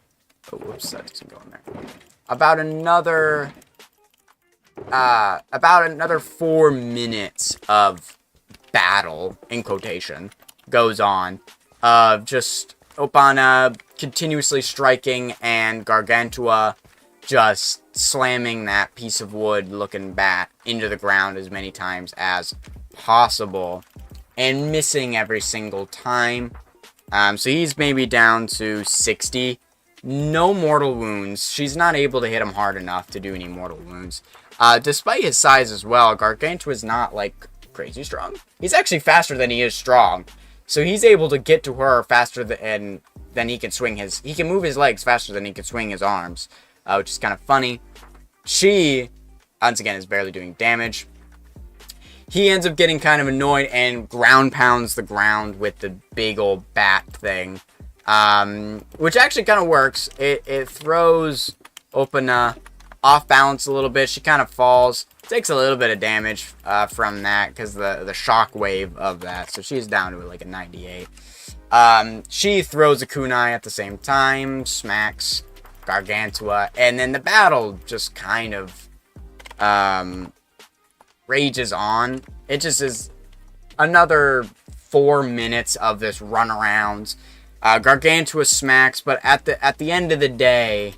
A: Oh, whoops, that doesn't go in there. About another 4 minutes of battle, in quotation, goes on. Just Opana continuously striking and Gargantua just slamming that piece of wood looking bat into the ground as many times as possible and missing every single time. So he's maybe down to 60. No mortal wounds. She's not able to hit him hard enough to do any mortal wounds. Despite his size as well, Gargantua is not, like, crazy strong. He's actually faster than he is strong. So he's able to get to her faster than he can swing his... He can move his legs faster than he can swing his arms, which is kind of funny. She, once again, is barely doing damage. He ends up getting kind of annoyed and ground pounds the ground with the big old bat thing. Which actually kind of works. It throws Opana off balance a little bit. She kind of falls. Takes a little bit of damage from that because the shock wave of that. So she's down to like a 98. She throws a kunai at the same time. Smacks Gargantua. And then the battle just kind of rages on. It just is another 4 minutes of this runaround. Gargantua smacks, but at the end of the day,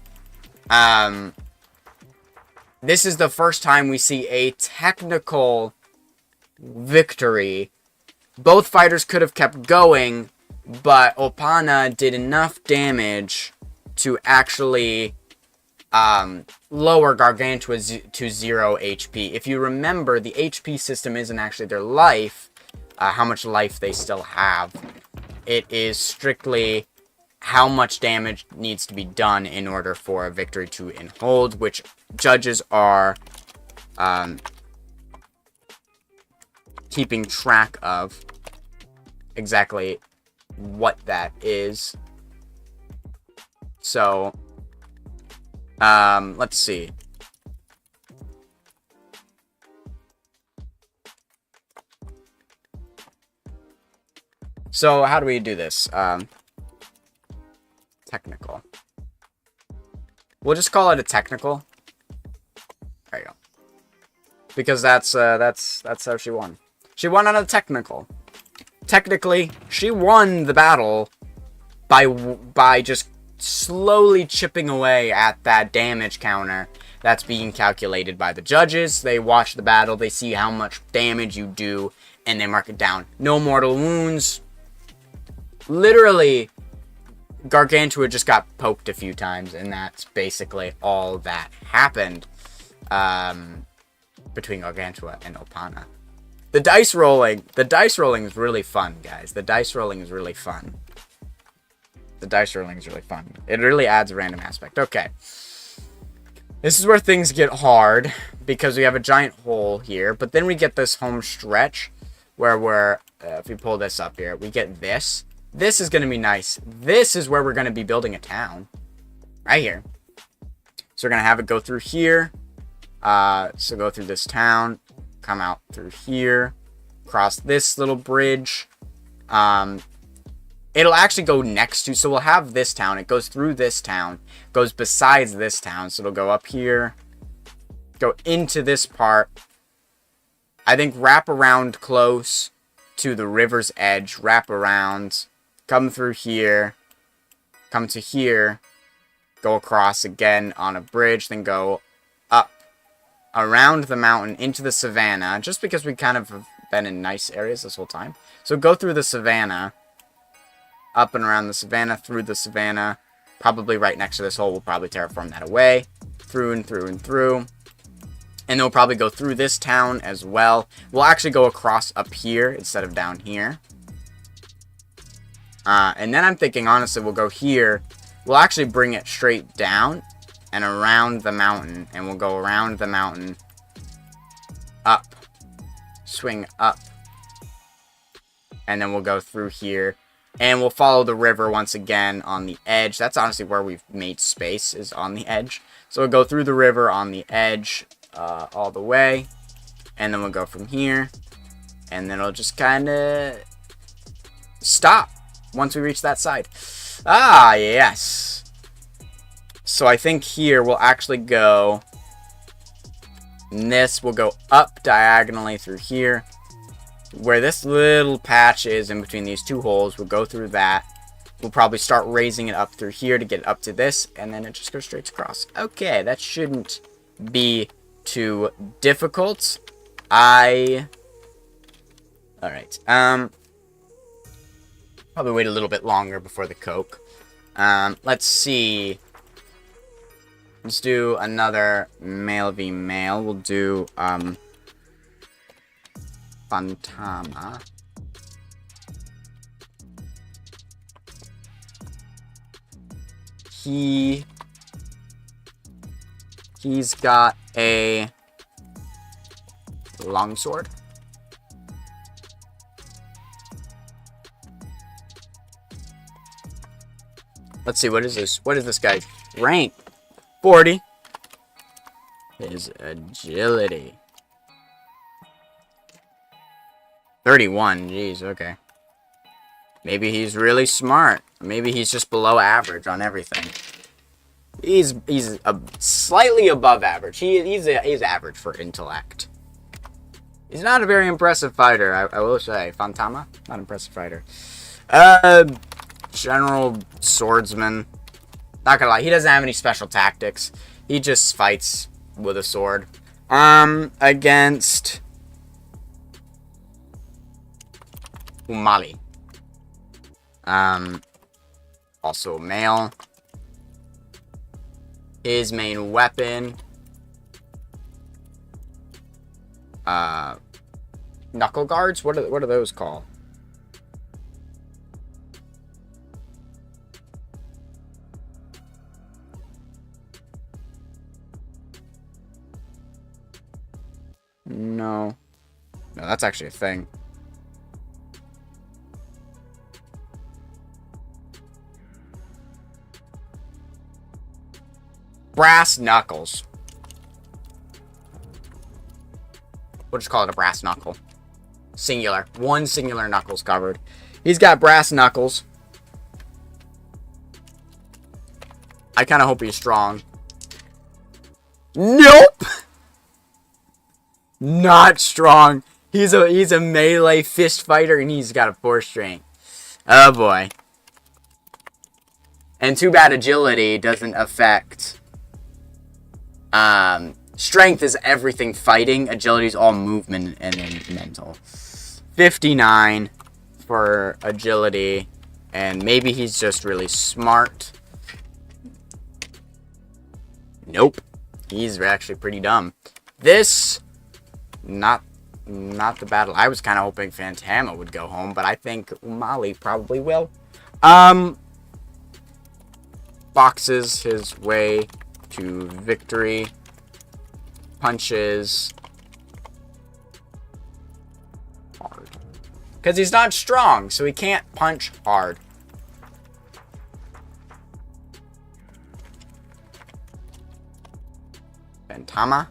A: this is the first time we see a technical victory. Both fighters could have kept going, but Opana did enough damage to actually lower Gargantua to 0 HP. If you remember, the HP system isn't actually their life, how much life they still have. It is strictly how much damage needs to be done in order for a victory to hold, which judges are keeping track of exactly what that is. So, let's see. So, how do we do this? Technical. We'll just call it a technical. There you go. Because that's how she won. She won on a technical. technically, she won the battle by just slowly chipping away at that damage counter that's being calculated by the judges. They watch the battle, they see how much damage you do, and they mark it down. No mortal wounds. Literally, Gargantua just got poked a few times, and that's basically all that happened between Gargantua and Opana. The dice rolling is really fun, guys. The dice rolling is really fun. It really adds a random aspect. Okay. This is where things get hard, because we have a giant hole here, but then we get this home stretch where we're, if we pull this up here, we get this. This is going to be nice. This is where we're going to be building a town. Right here. So we're going to have it go through here. So go through this town. Come out through here. Cross this little bridge. It'll actually go next to, so we'll have this town. It goes through this town. Goes besides this town. So it'll go up here. Go into this part. I think wrap around close to the river's edge. Wrap around. Come through here. Come to here. Go across again on a bridge. Then go up around the mountain into the savannah. Just because we kind of have been in nice areas this whole time. So go through the savannah. Up and around the savannah, through the savannah, probably right next to this hole. We'll probably terraform that away, through and through and through, and then we'll probably go through this town as well. We'll actually go across up here instead of down here, and then I'm thinking, honestly, we'll go here. We'll actually bring it straight down and around the mountain, and we'll go around the mountain, up, swing up, and then we'll go through here. And we'll follow the river once again on the edge. That's honestly where we've made space, is on the edge. So we'll go through the river on the edge all the way. And then we'll go from here. And then it'll just kind of stop once we reach that side. Ah, yes. So I think here we'll actually go... And this will go up diagonally through here. Where this little patch is in between these two holes, we'll go through that. We'll probably start raising it up through here to get it up to this, and then it just goes straight across. Okay, that shouldn't be too difficult. Alright, probably wait a little bit longer before the Coke. Let's see. Let's do another male v male. We'll do, Fantama. He's got a longsword. Let's see, what is this? What is this guy's rank? 40. His agility. 31, jeez, okay. Maybe he's really smart. Maybe he's just below average on everything. He's slightly above average. He's average for intellect. He's not a very impressive fighter, I will say. Fantama, not impressive fighter. General swordsman. Not gonna lie, he doesn't have any special tactics. He just fights with a sword. Against Umali. Also male. His main weapon. Knuckle guards? What are those called? No. No, that's actually a thing. Brass knuckles. We'll just call it a brass knuckle. Singular. One singular knuckles covered. He's got brass knuckles. I kind of hope he's strong. Nope! Not strong. He's a melee fist fighter, and he's got a 4 strength. Oh boy. And too bad agility doesn't affect. Strength is everything fighting. Agility is all movement and then mental. 59 for agility, and maybe he's just really smart. Nope, he's actually pretty dumb. This, not the battle. I was kind of hoping Fantama would go home, but I think Umali probably will. Boxes his way to victory. Punches hard. Because he's not strong, so he can't punch hard. Fantama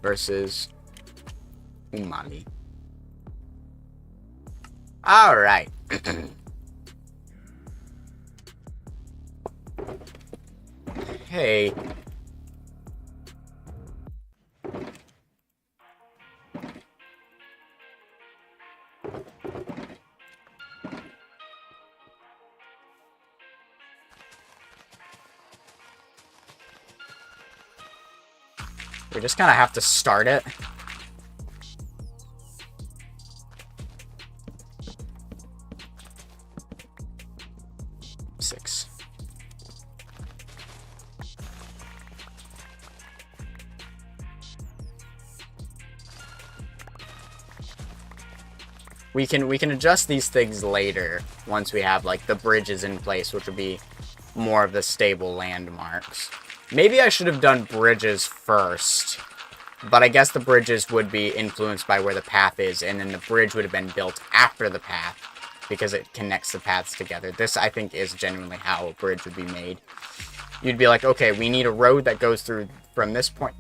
A: versus Umali. Alright. Hey. We just kind of have to start it. Six. We can adjust these things later once we have like the bridges in place, which would be more of the stable landmarks. Maybe I should have done bridges first, but I guess the bridges would be influenced by where the path is, and then the bridge would have been built after the path because it connects the paths together. This, I think, is genuinely how a bridge would be made. You'd be like, okay, we need a road that goes through from this point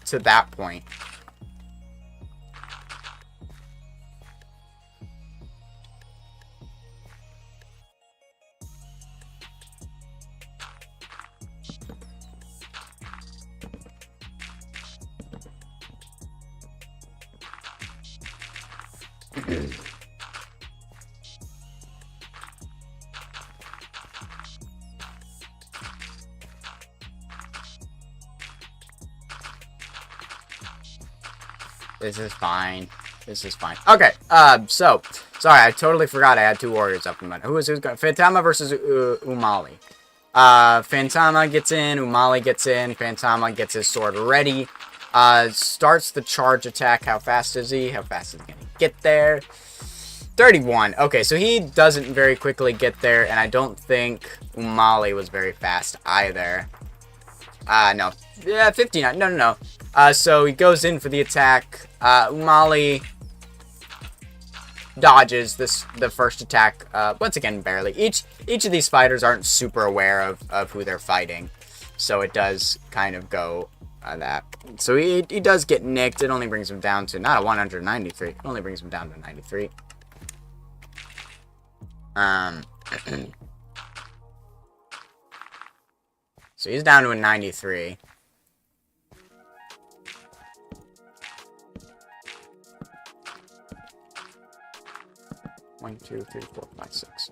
A: to that point. This is fine. This is fine. Okay, so, sorry, I totally forgot I had 2 warriors up in the mud. Who's going? Fantama versus Umali. Fantama gets in, Umali gets in, Fantama gets his sword ready. Starts the charge attack. How fast is he? How fast is he gonna get there? 31. Okay, so he doesn't very quickly get there, and I don't think Umali was very fast either. No. Yeah, 59. No. So he goes in for the attack. Umali dodges the first attack, once again, barely. Each of these fighters aren't super aware of who they're fighting, so it does kind of go that. So he does get nicked. It only brings him down to, not a 193, it only brings him down to 93. So he's down to a 93. One, two, three, four, five, six.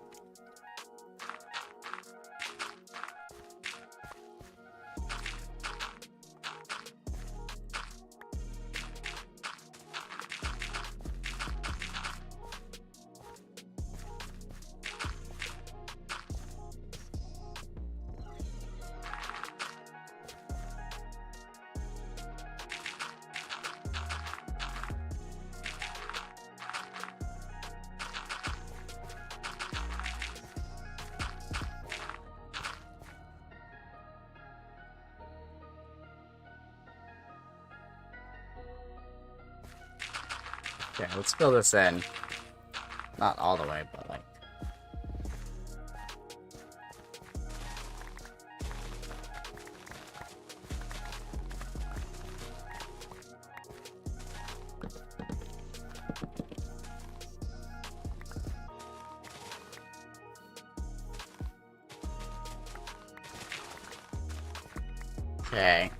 A: Okay, let's fill this in. Not all the way, but like. Okay.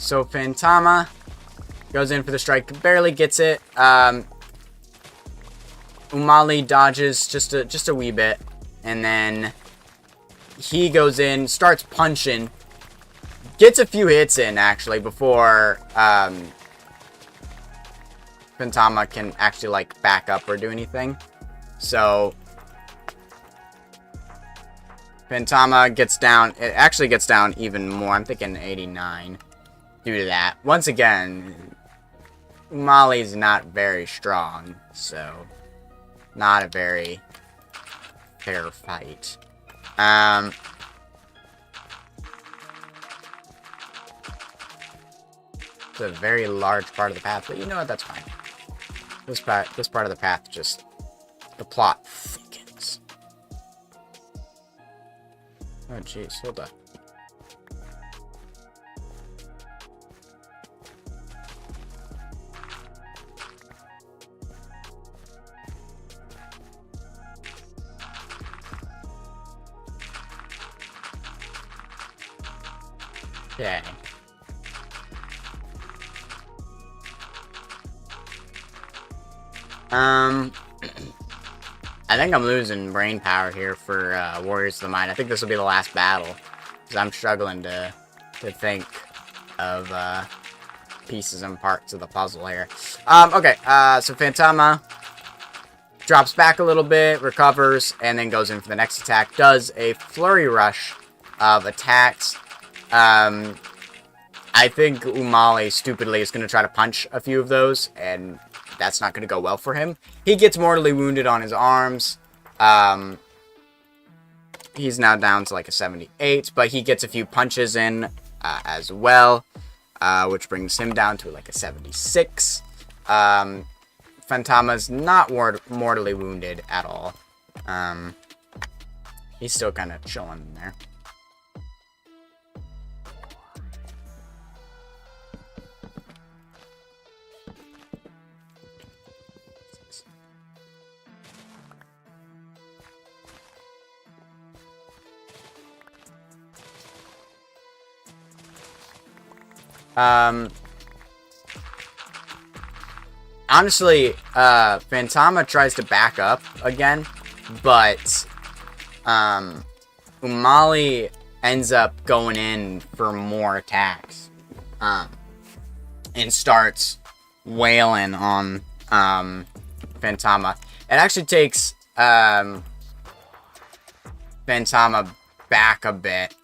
A: So Phantama goes in for the strike, barely gets it. Umali dodges just a wee bit, and then he goes in, starts punching, gets a few hits in actually before Phantama can actually like back up or do anything. So Phantama gets down. It actually gets down even more. I'm thinking 89 due to that. Once again, Umali's not very strong, so not a very fair fight. It's a very large part of the path, but you know what? That's fine. This part of the path just the plot thickens. Oh jeez, hold up. Okay. I think I'm losing brain power here for Warriors of the Mind. I think this will be the last battle, because I'm struggling to think of pieces and parts of the puzzle here. Okay, so Phantama drops back a little bit, recovers, and then goes in for the next attack. Does a flurry rush of attacks. I think Umali stupidly is going to try to punch a few of those, and that's not going to go well for him. He gets mortally wounded on his arms. He's now down to like a 78, but he gets a few punches in as well, which brings him down to like a 76. Phantama's not mortally wounded at all. He's still kind of chilling in there. Honestly, Phantama tries to back up again, but Umali ends up going in for more attacks, and starts wailing on Phantama. It actually takes Phantama back a bit.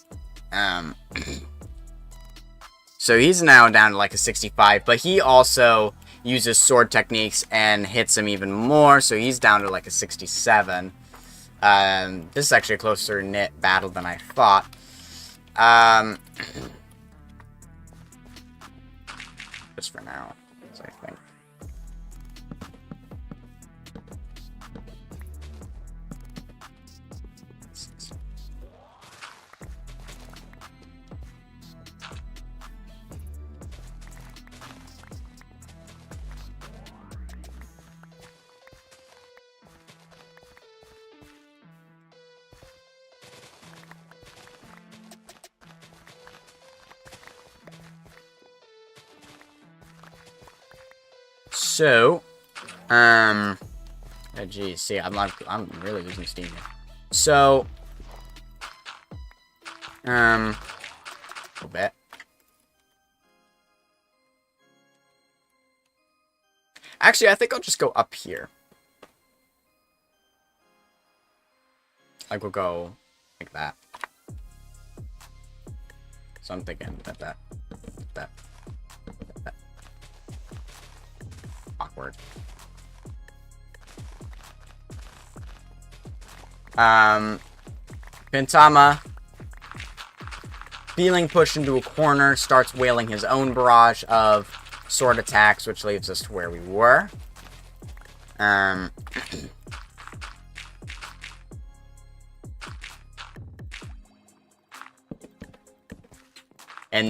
A: So he's now down to like a 65, but he also uses sword techniques and hits him even more, so he's down to like a 67. This is actually a closer knit battle than I thought. Just for now, I think. So, oh geez, see, I'm really losing steam here. So, a bit. Actually, I think I'll just go up here. Like, we'll go like that. So I'm thinking that. Awkward. Phantama, feeling pushed into a corner, starts wailing his own barrage of sword attacks, which leaves us to where we were. And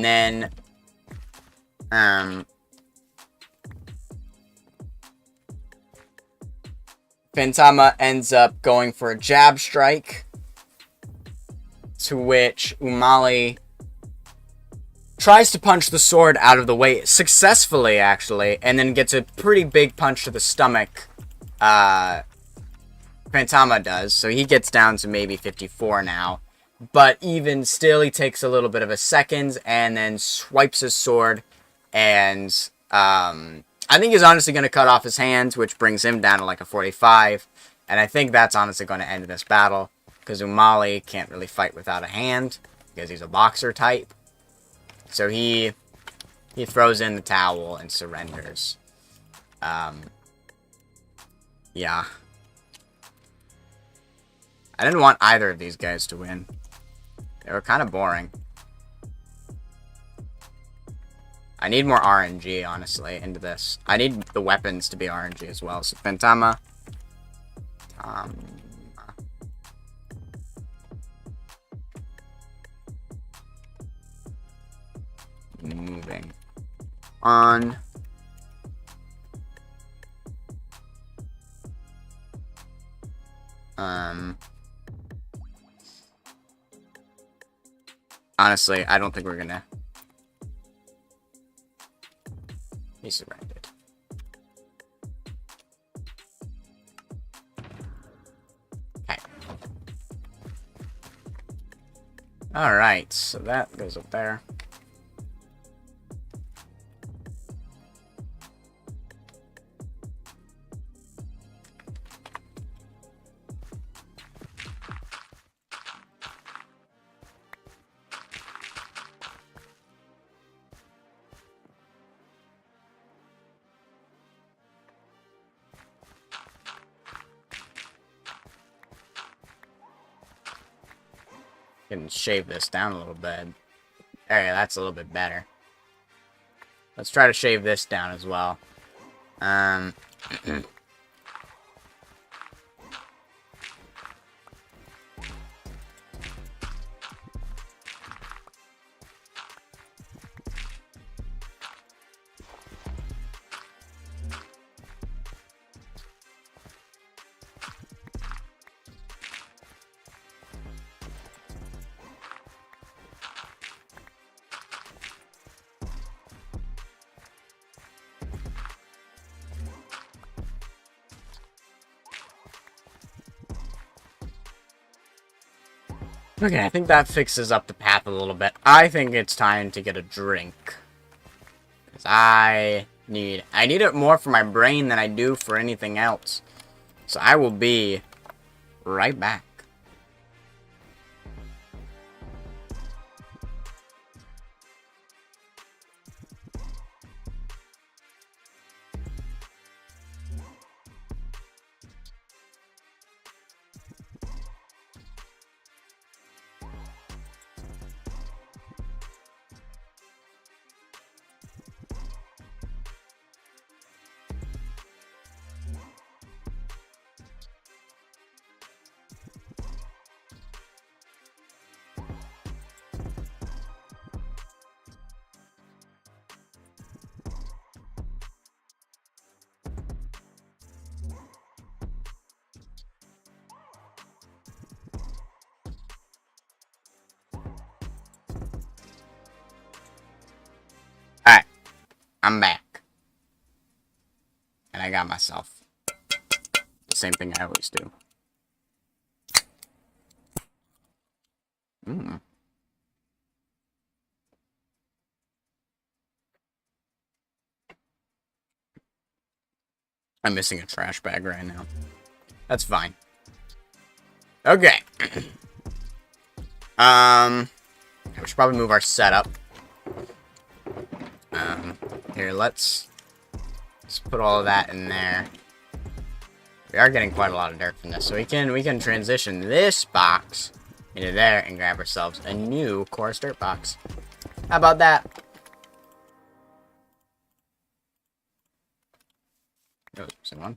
A: then Phantama ends up going for a jab strike, to which Umali tries to punch the sword out of the way, successfully, actually, and then gets a pretty big punch to the stomach. Phantama does, so he gets down to maybe 54 now. But even still, he takes a little bit of a second, and then swipes his sword, and, I think he's honestly going to cut off his hands, which brings him down to like a 45, and I think that's honestly going to end this battle, because Umali can't really fight without a hand, because he's a boxer type. So he throws in the towel and surrenders. Yeah. I didn't want either of these guys to win. They were kind of boring. I need more RNG, honestly, into this. I need the weapons to be RNG as well. So, Phantama. Moving on. Honestly, I don't think we're gonna... He surrendered. Okay. Alright, so that goes up there. Can shave this down a little bit. There, that's a little bit better. Let's try to shave this down as well. Okay, I think that fixes up the path a little bit. I think it's time to get a drink. Because I need it more for my brain than I do for anything else. So I will be right back. Alright, I'm back. And I got myself the same thing I always do. I'm missing a trash bag right now. That's fine. Okay. We should probably move our setup. Here, let's put all of that in there. We are getting quite a lot of dirt from this, so we can transition this box into there and grab ourselves a new coarse dirt box. How about that? Oh, same one.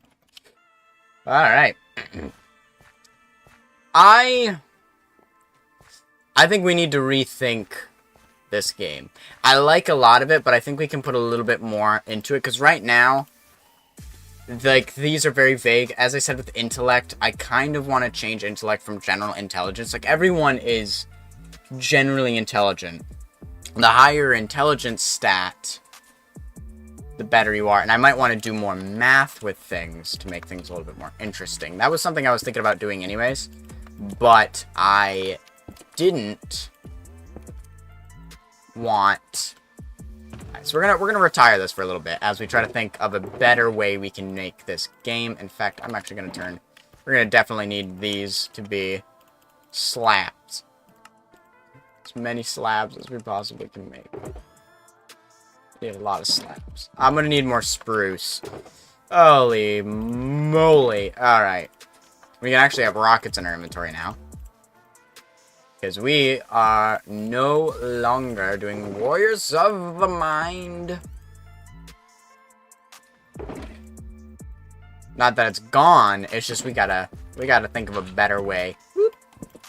A: Alright. I think we need to rethink this game. I like a lot of it, but I think we can put a little bit more into it, because right now, like, these are very vague. As I said with intellect, I kind of want to change intellect from general intelligence. Like, everyone is generally intelligent. the higher intelligence stat, the better you are. And I might want to do more math with things to make things a little bit more interesting. That was something I was thinking about doing anyways, but I didn't want... Alright, so we're gonna retire this for a little bit as we try to think of a better way we can make this game. In fact, I'm actually gonna turn... We're gonna definitely need these to be slabs. As many slabs as we possibly can make. Need a lot of slabs. I'm gonna need more spruce. Holy moly. Alright. We can actually have rockets in our inventory now. Because we are no longer doing Warriors of the Mind. Not that it's gone, it's just we gotta think of a better way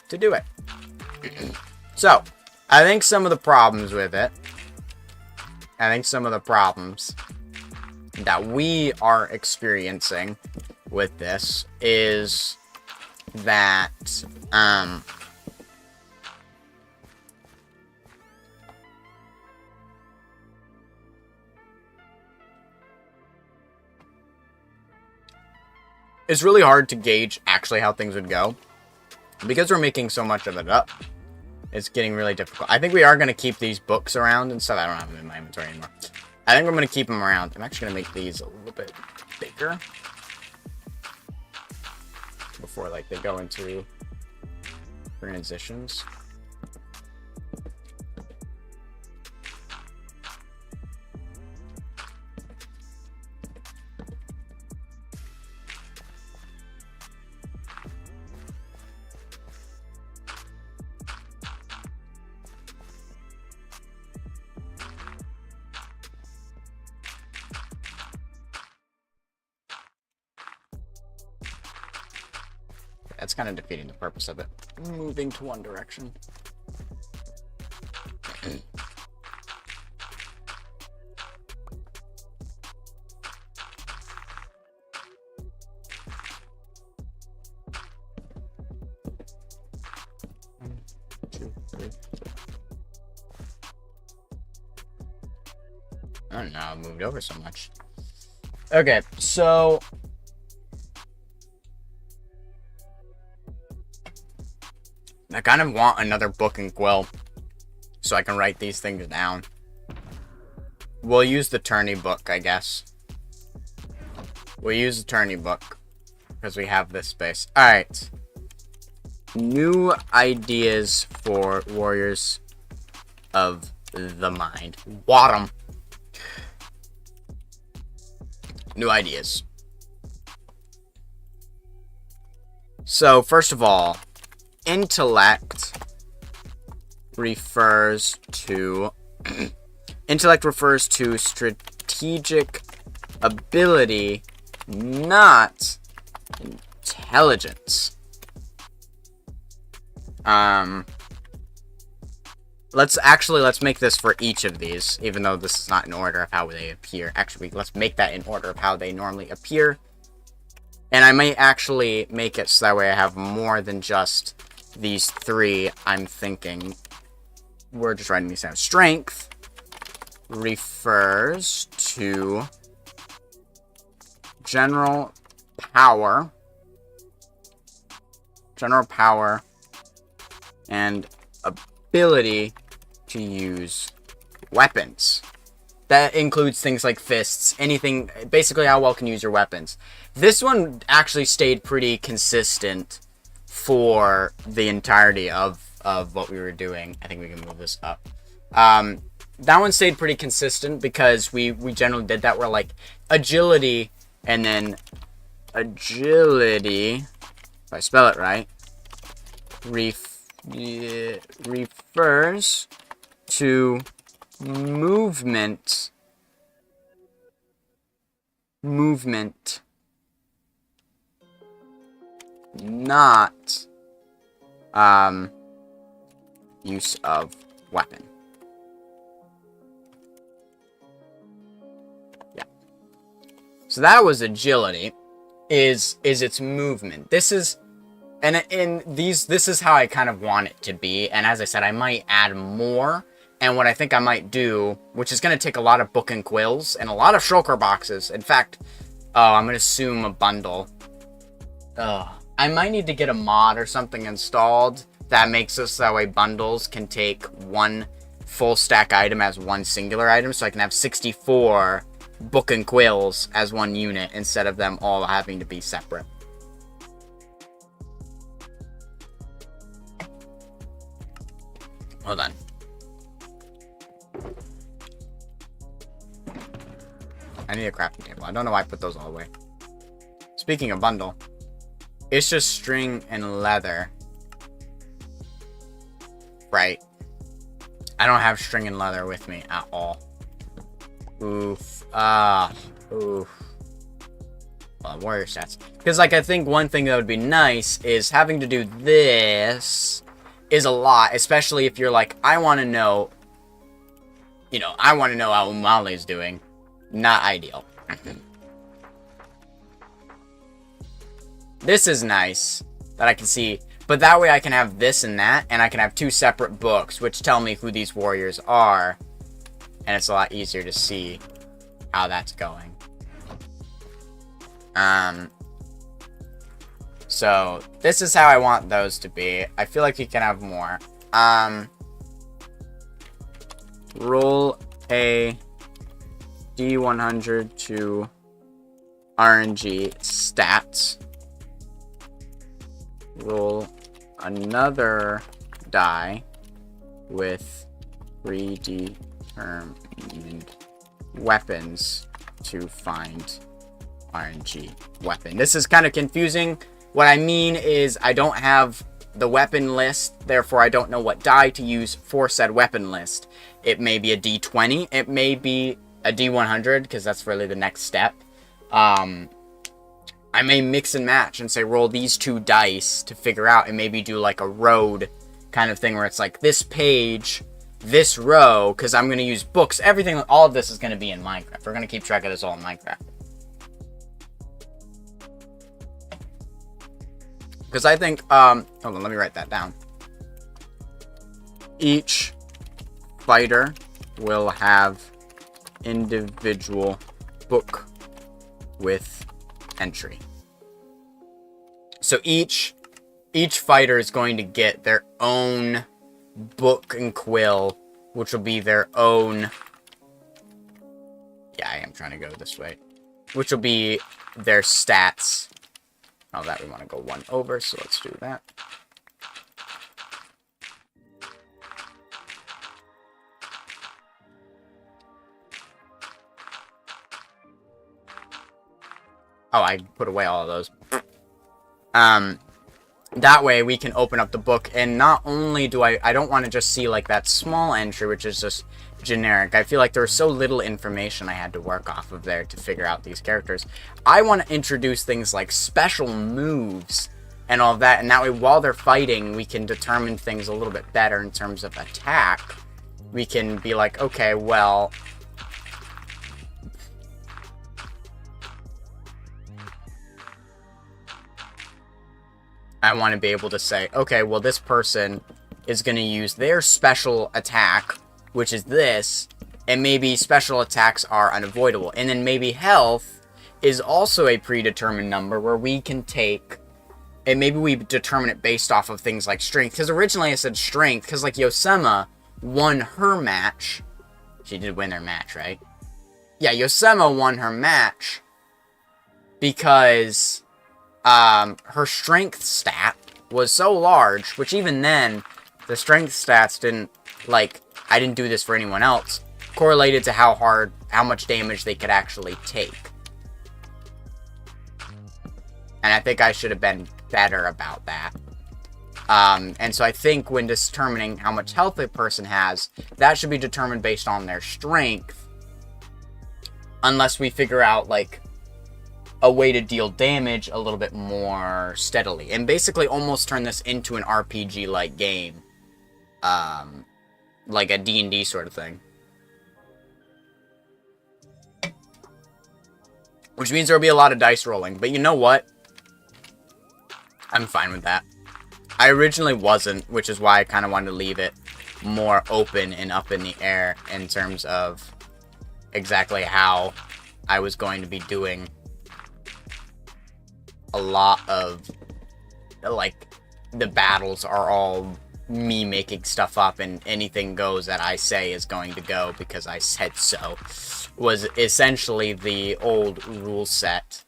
A: to do it. So, I think some of the problems with it, that we are experiencing with this is that, it's really hard to gauge actually how things would go. Because we're making so much of it up, it's getting really difficult. I think we are going to keep these books around and stuff. I don't have them in my inventory anymore. I think I'm going to keep them around. I'm actually going to make these a little bit bigger. Before, like, they go into transitions. That's kind of defeating the purpose of it. Moving to one direction. One, two, three. I don't know, I moved over so much. Okay, so... I kind of want another book and quill so I can write these things down. We'll use the tourney book, I guess. We'll use the tourney book because we have this space. Alright. New ideas for Warriors of the Mind. Wadum. New ideas. So, first of all, intellect refers to strategic ability, not intelligence. Let's make this for each of these, even though this is not in order of how they appear. Actually, let's make that in order of how they normally appear. And I might actually make it so that way I have more than just these three. I'm thinking we're just writing these down. Strength refers to general power and ability to use weapons. That includes things like fists, anything, basically how well can you use your weapons. This one actually stayed pretty consistent for the entirety of what we were doing. I think we can move this up. That one stayed pretty consistent because we generally did that. We're like agility, and then agility, if I spell it right, refers to movement, not use of weapon. Yeah. So that was agility, is its movement. This is, and in these, this is how I kind of want it to be. And as I said, I might add more And what I think I might do, which is going to take a lot of book and quills and a lot of shulker boxes. In fact, I'm going to assume a bundle. I might need to get a mod or something installed that makes it so that way bundles can take one full stack item as one singular item. So I can have 64 book and quills as one unit instead of them all having to be separate. Hold on. I need a crafting table. I don't know why I put those all away. Speaking of bundle, it's just string and leather. Right. I don't have string and leather with me at all. Oof. Oof. Well, warrior stats. Because, like, I think one thing that would be nice is having to do this is a lot. Especially if you're like, I want to know, you know, I want to know how Umale's doing. Not ideal. This is nice that I can see, but that way I can have this and that, and I can have two separate books which tell me who these warriors are, and it's a lot easier to see how that's going. So this is how I want those to be. I feel like you can have more. Roll a D100 to RNG stats. Roll another die with predetermined weapons to find RNG weapon. This is kind of confusing. What I mean is I don't have the weapon list, therefore I don't know what die to use for said weapon list. It may be a D20, it may be a D100, because that's really the next step. I may mix and match and say roll these two dice to figure out, and maybe do like a road kind of thing where it's like this page, this row, because I'm going to use books, everything, all of this is going to be in Minecraft. We're going to keep track of this all in Minecraft. Because I think, hold on, let me write that down. Each fighter will have individual book with entry. So each fighter is going to get their own book and quill, which will be their own... Yeah, I am trying to go this way. Which will be their stats. Oh, that we want to go one over, so let's do that. Oh, I put away all of those. That way we can open up the book, and not only do I don't want to just see like that small entry, which is just generic. I feel like there was so little information I had to work off of there to figure out these characters. I want to introduce things like special moves and all of that, and that way while they're fighting, we can determine things a little bit better in terms of attack. We can be like, okay, well... I want to be able to say, okay, well, this person is going to use their special attack, which is this, and maybe special attacks are unavoidable. And then maybe health is also a predetermined number where we can take, and maybe we determine it based off of things like strength. Because originally I said strength, because like Yosema won her match. She did win her match, right? Yeah, Yosema won her match because... her strength stat was so large, which even then, the strength stats didn't, like, I didn't do this for anyone else, correlated to how much damage they could actually take. And I think I should have been better about that. And so I think when determining how much health a person has, that should be determined based on their strength. Unless we figure out, like, a way to deal damage a little bit more steadily. And basically almost turn this into an RPG-like game. Like a D&D sort of thing. Which means there'll be a lot of dice rolling. But you know what? I'm fine with that. I originally wasn't, which is why I kind of wanted to leave it. more open and up in the air in terms of exactly how I was going to be doing a lot of, like, the battles are all me making stuff up, and anything goes that I say is going to go because I said so, was essentially the old rule set.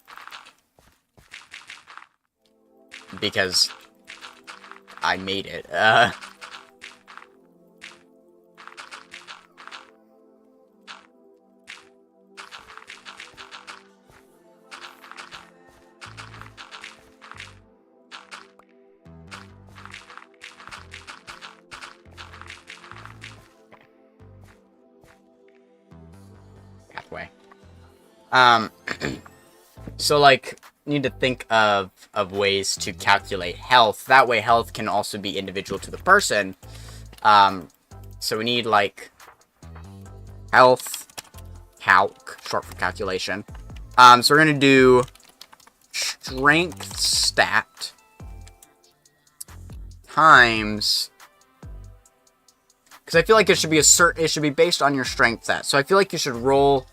A: Because I made it. Pathway. So, like, need to think of ways to calculate health. That way health can also be individual to the person. So we need, like, health calc, short for calculation. So we're gonna do strength stat times, because I feel like it should be it should be based on your strength stat. So I feel like you should roll,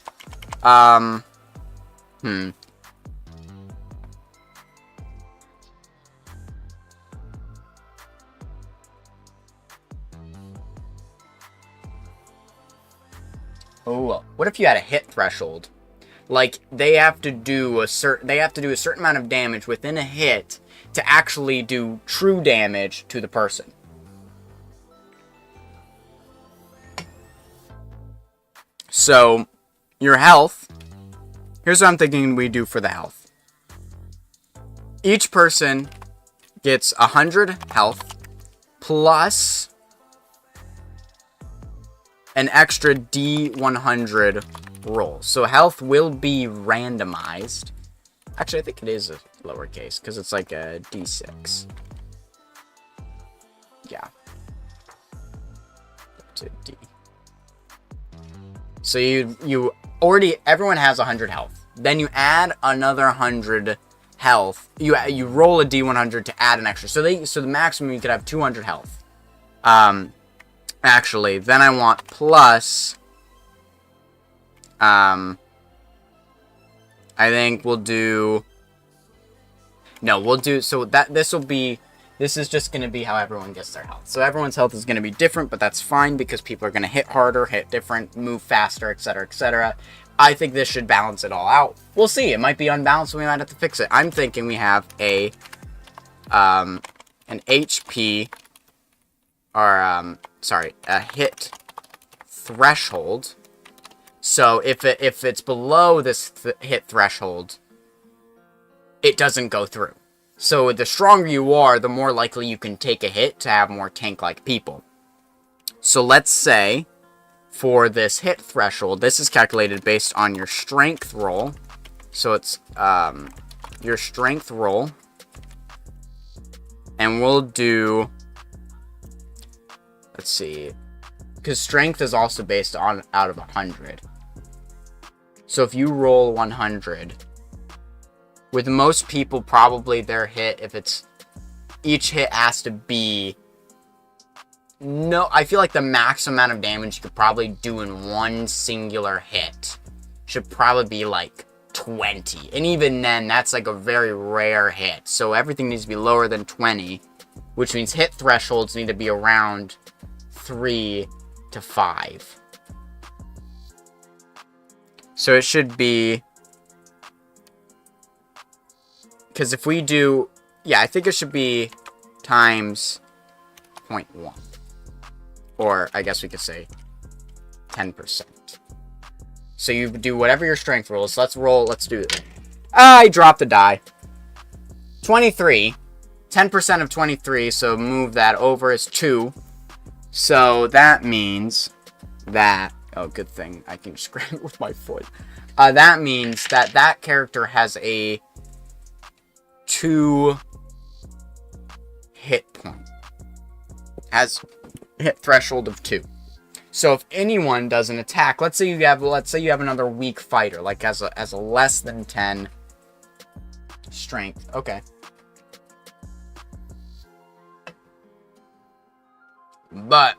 A: Oh, what if you had a hit threshold? Like, they have to do a certain amount of damage within a hit to actually do true damage to the person. So, your health, here's what I'm thinking we do for the health. Each person gets 100 health plus an extra D100 roll. So health will be randomized. Actually, I think it is a lowercase because it's like a D6. Yeah. To D. So you already, everyone has 100 health. Then you add another 100 health. You roll a D100 to add an extra. So the maximum you could have 200 health. Actually, then I want plus, I think we'll do, no, we'll do, so that, this is just going to be how everyone gets their health. So everyone's health is going to be different, but that's fine because people are going to hit harder, hit different, move faster, etc., etc. I think this should balance it all out. We'll see. It might be unbalanced, and we might have to fix it. I'm thinking we have an HP, or, a hit threshold. So if it's below this hit threshold, it doesn't go through. So the stronger you are, the more likely you can take a hit to have more tank-like people. So let's say for this hit threshold, this is calculated based on your strength roll. So it's your strength roll, and we'll do, let's see, because strength is also based on out of 100. So if you roll 100, with most people, probably their hit, if it's, each hit has to be, no, I feel like the max amount of damage you could probably do in one singular hit should probably be like 20. And even then, that's like a very rare hit. So everything needs to be lower than 20, which means hit thresholds need to be around 3 to 5. So it should be, because if we do, yeah, I think it should be times 0.1. Or I guess we could say 10%. So you do whatever your strength rolls. Let's roll, let's do it. I dropped a die. 23. 10% of 23, so move that over is 2. So that means that, oh, good thing I can just grab it with my foot. That means that that character has a 2 hit point. Has hit threshold of 2. So if anyone does an attack, let's say you have another weak fighter, like as a less than 10 strength. Okay. But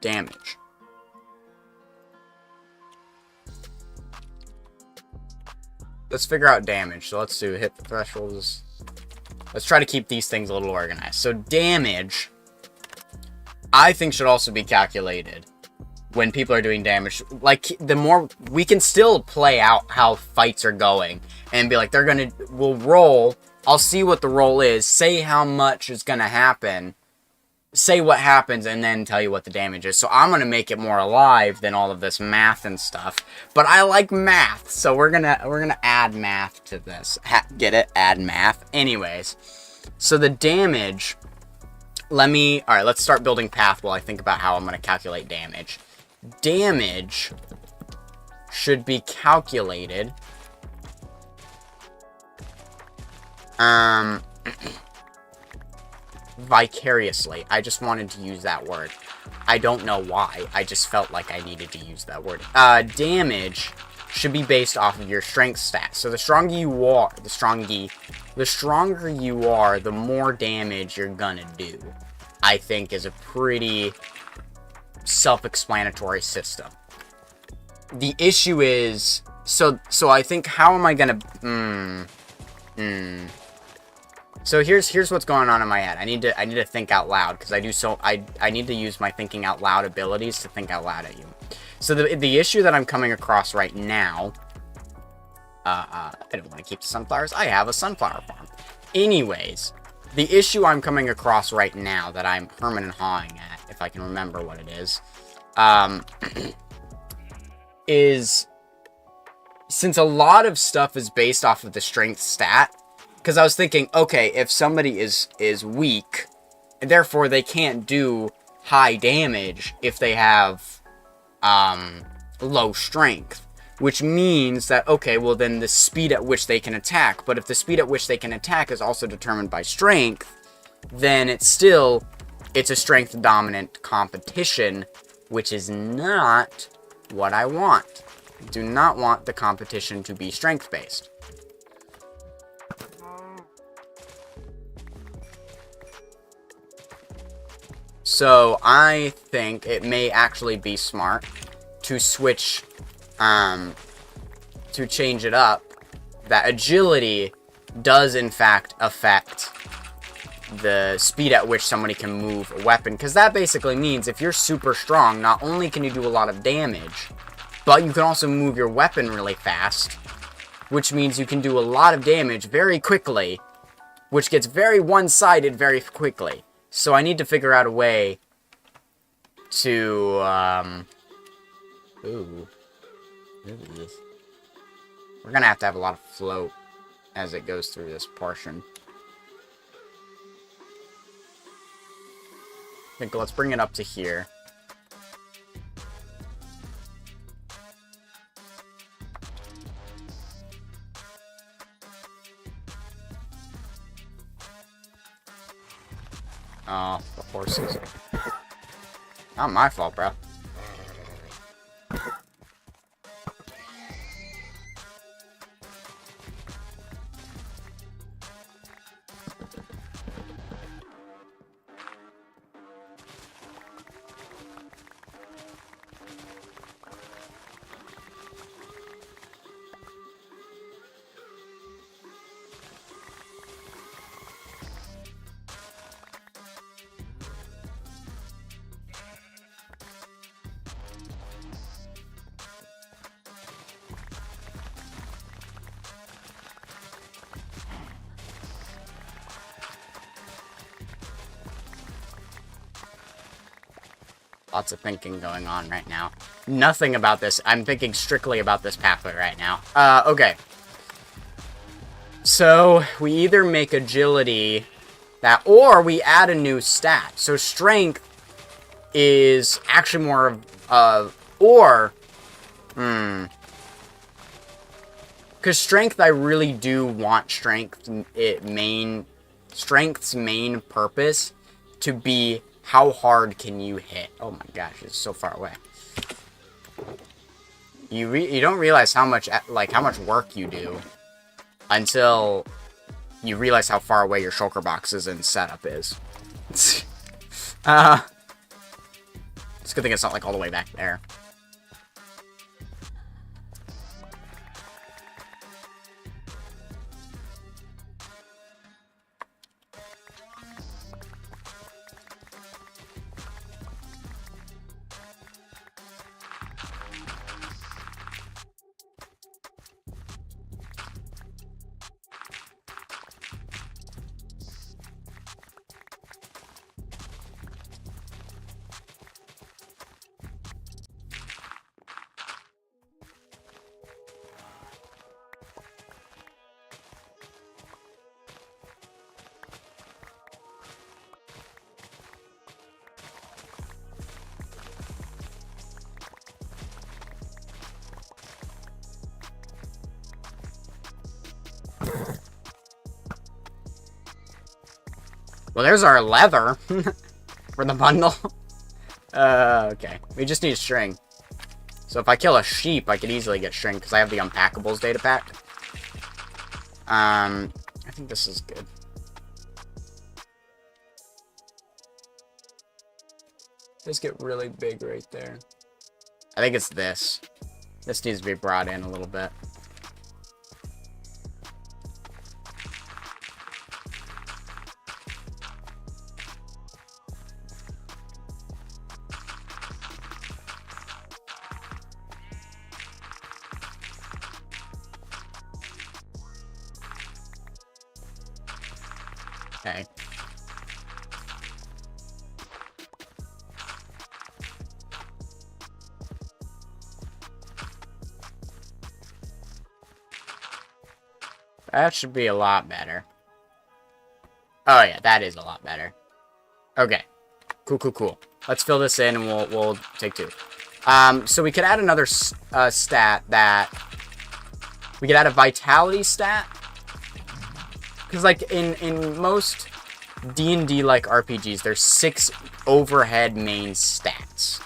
A: damage. Let's figure out damage. So let's do hit the thresholds. Let's try to keep these things a little organized. So damage, I think, should also be calculated when people are doing damage. Like, the more we can still play out how fights are going and be like, we'll roll. I'll see what the roll is, say how much is gonna happen, say what happens, and then tell you what the damage is. So I'm gonna make it more alive than all of this math and stuff. But I like math, so we're gonna add math to this. Get it? Add math. Anyways, so the damage. Alright, let's start building path while I think about how I'm gonna calculate damage. Damage should be calculated. Vicariously. I just wanted to use that word. I don't know why. I just felt like I needed to use that word. Damage should be based off of your strength stat. So the stronger you are, the more damage you're gonna do. I think is a pretty self-explanatory system. The issue is, so I think, how am I gonna, So here's what's going on in my head. I need to think out loud, because I need to use my thinking out loud abilities to think out loud at you. So the issue that I'm coming across right now, I don't want to keep the sunflowers. I have a sunflower farm. Anyways, the issue I'm coming across right now that I'm herming and hawing at, if I can remember what it is, is since a lot of stuff is based off of the strength stat. Because I was thinking, okay, if somebody is weak, and therefore they can't do high damage if they have low strength. Which means that, okay, well then the speed at which they can attack. But if the speed at which they can attack is also determined by strength, then it's a strength dominant competition, which is not what I want. I do not want the competition to be strength based. So I think it may actually be smart to switch, to change it up, that agility does in fact affect the speed at which somebody can move a weapon. Because that basically means if you're super strong, not only can you do a lot of damage, but you can also move your weapon really fast, which means you can do a lot of damage very quickly, which gets very one-sided very quickly. So I need to figure out a way to, ooh, we're gonna have to have a lot of float as it goes through this portion. I think let's bring it up to here. Oh, the horses. Not my fault, bro. Lots of thinking going on right now. Nothing about this. I'm thinking strictly about this pathway right now. Okay. So, we either make agility that, or we add a new stat. So, strength is actually more of, because strength, I really do want strength's main purpose to be how hard can you hit? Oh my gosh, it's so far away. You don't realize how much work you do until you realize how far away your shulker boxes and setup is. It's a good thing it's not like all the way back there. Well, there's our leather for the bundle. Okay. We just need string. So if I kill a sheep, I could easily get string because I have the Unpackables data pack. I think this is good. This get really big right there. I think it's this. This needs to be brought in a little bit. Okay. That should be a lot better. Oh yeah, that is a lot better. Okay. Cool. Let's fill this in and we'll take 2. So we could add another stat that... We could add a vitality stat. Because, like, in most D&D-like RPGs, there's 6 overhead main stats.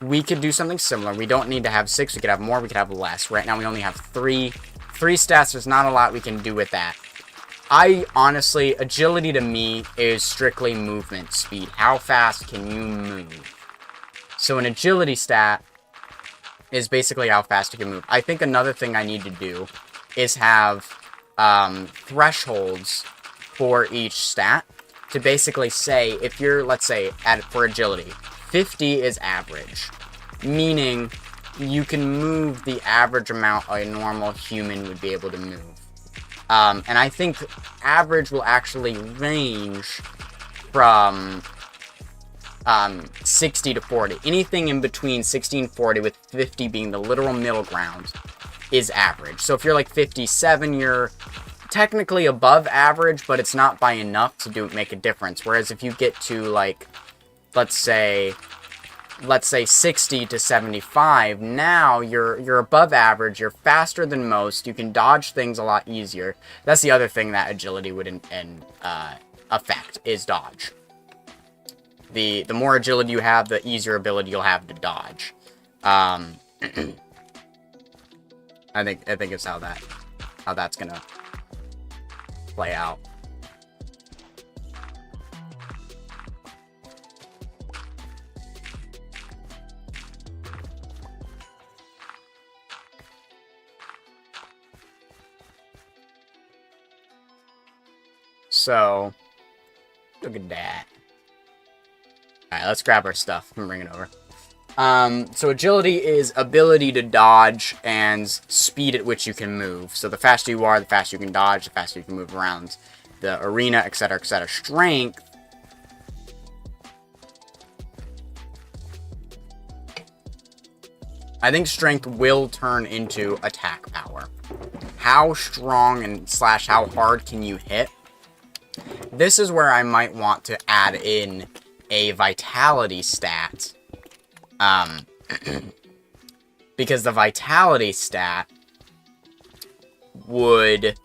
A: We could do something similar. We don't need to have 6. We could have more. We could have less. Right now, we only have 3. 3 stats. There's not a lot we can do with that. Honestly, agility to me is strictly movement speed. How fast can you move? So an agility stat is basically how fast you can move. I think another thing I need to do is have... thresholds for each stat to basically say if you're, let's say, for agility, 50 is average, meaning you can move the average amount a normal human would be able to move. And I think average will actually range from 60 to 40. Anything in between 60 and 40, with 50 being the literal middle ground, is average. So if you're like 57, you're technically above average, but it's not by enough to make a difference. Whereas if you get to, like, let's say 60 to 75, now you're above average, you're faster than most, you can dodge things a lot easier. That's the other thing that agility would affect, is dodge. The more agility you have, the easier ability you'll have to dodge. I think it's how that's gonna play out. So look at that. All right, let's grab our stuff and bring it over. So agility is ability to dodge and speed at which you can move. So the faster you are, the faster you can dodge, the faster you can move around the arena, etc., etc. Strength. I think strength will turn into attack power. How strong and / how hard can you hit? This is where I might want to add in a vitality stat. Because the vitality stat would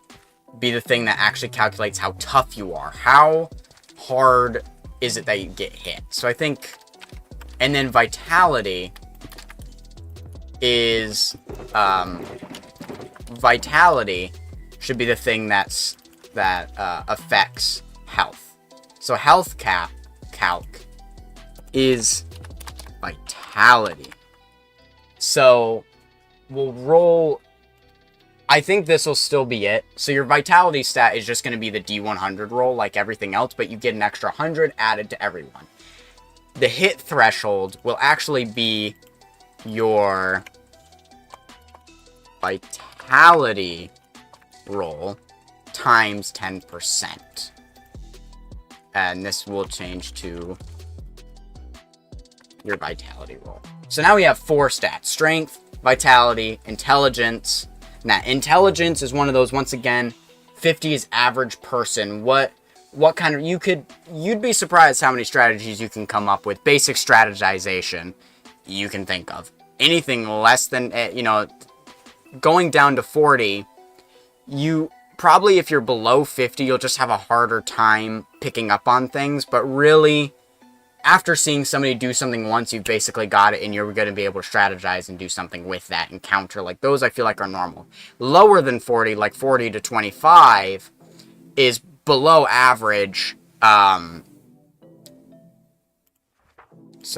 A: be the thing that actually calculates how tough you are. How hard is it that you get hit? So I think, and then vitality is, vitality should be the thing that's that affects health. So health calc is vitality. So we'll roll. I think this will still be it. So your vitality stat is just going to be the D100 roll like everything else, but you get an extra 100 added to everyone. The hit threshold will actually be your vitality roll times 10%. And this will change to your vitality roll. So now we have 4 stats: strength, vitality, intelligence. Now, intelligence is one of those, once again, 50 is average person. What kind of, you'd be surprised how many strategies you can come up with. Basic strategization you can think of. Anything less than, going down to 40, you probably, if you're below 50, you'll just have a harder time picking up on things. But really, after seeing somebody do something once, you've basically got it, and you're going to be able to strategize and do something with that and counter. Like, those I feel like are normal. Lower than 40, like 40 to 25, is below average. So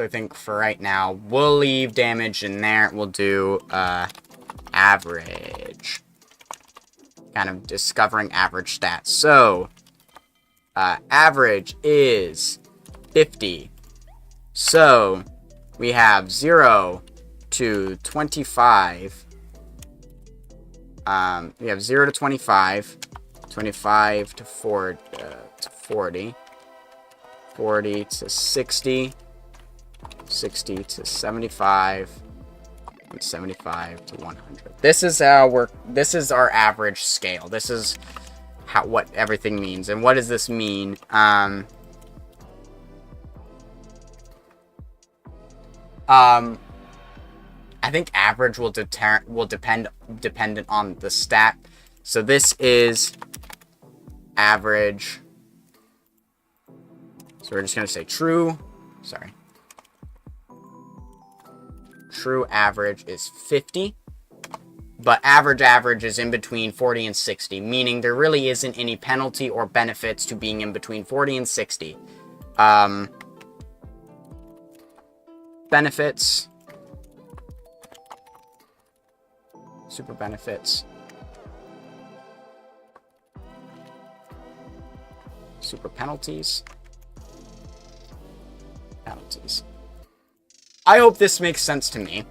A: I think for right now, we'll leave damage in there. We'll do average. Kind of discovering average stats. So, average is 50. So, we have 0 to 25. We have 0 to 25, 25 to 40, 40 to 60, 60 to 75, and 75 to 100. This is our average scale. This is what everything means. And what does this mean? I think average will depend on the stat. So this is average. So we're just gonna say true. Sorry. True average is 50. But average is in between 40 and 60, meaning there really isn't any penalty or benefits to being in between 40 and 60. Benefits. Super benefits. Super penalties. Penalties. I hope this makes sense to me.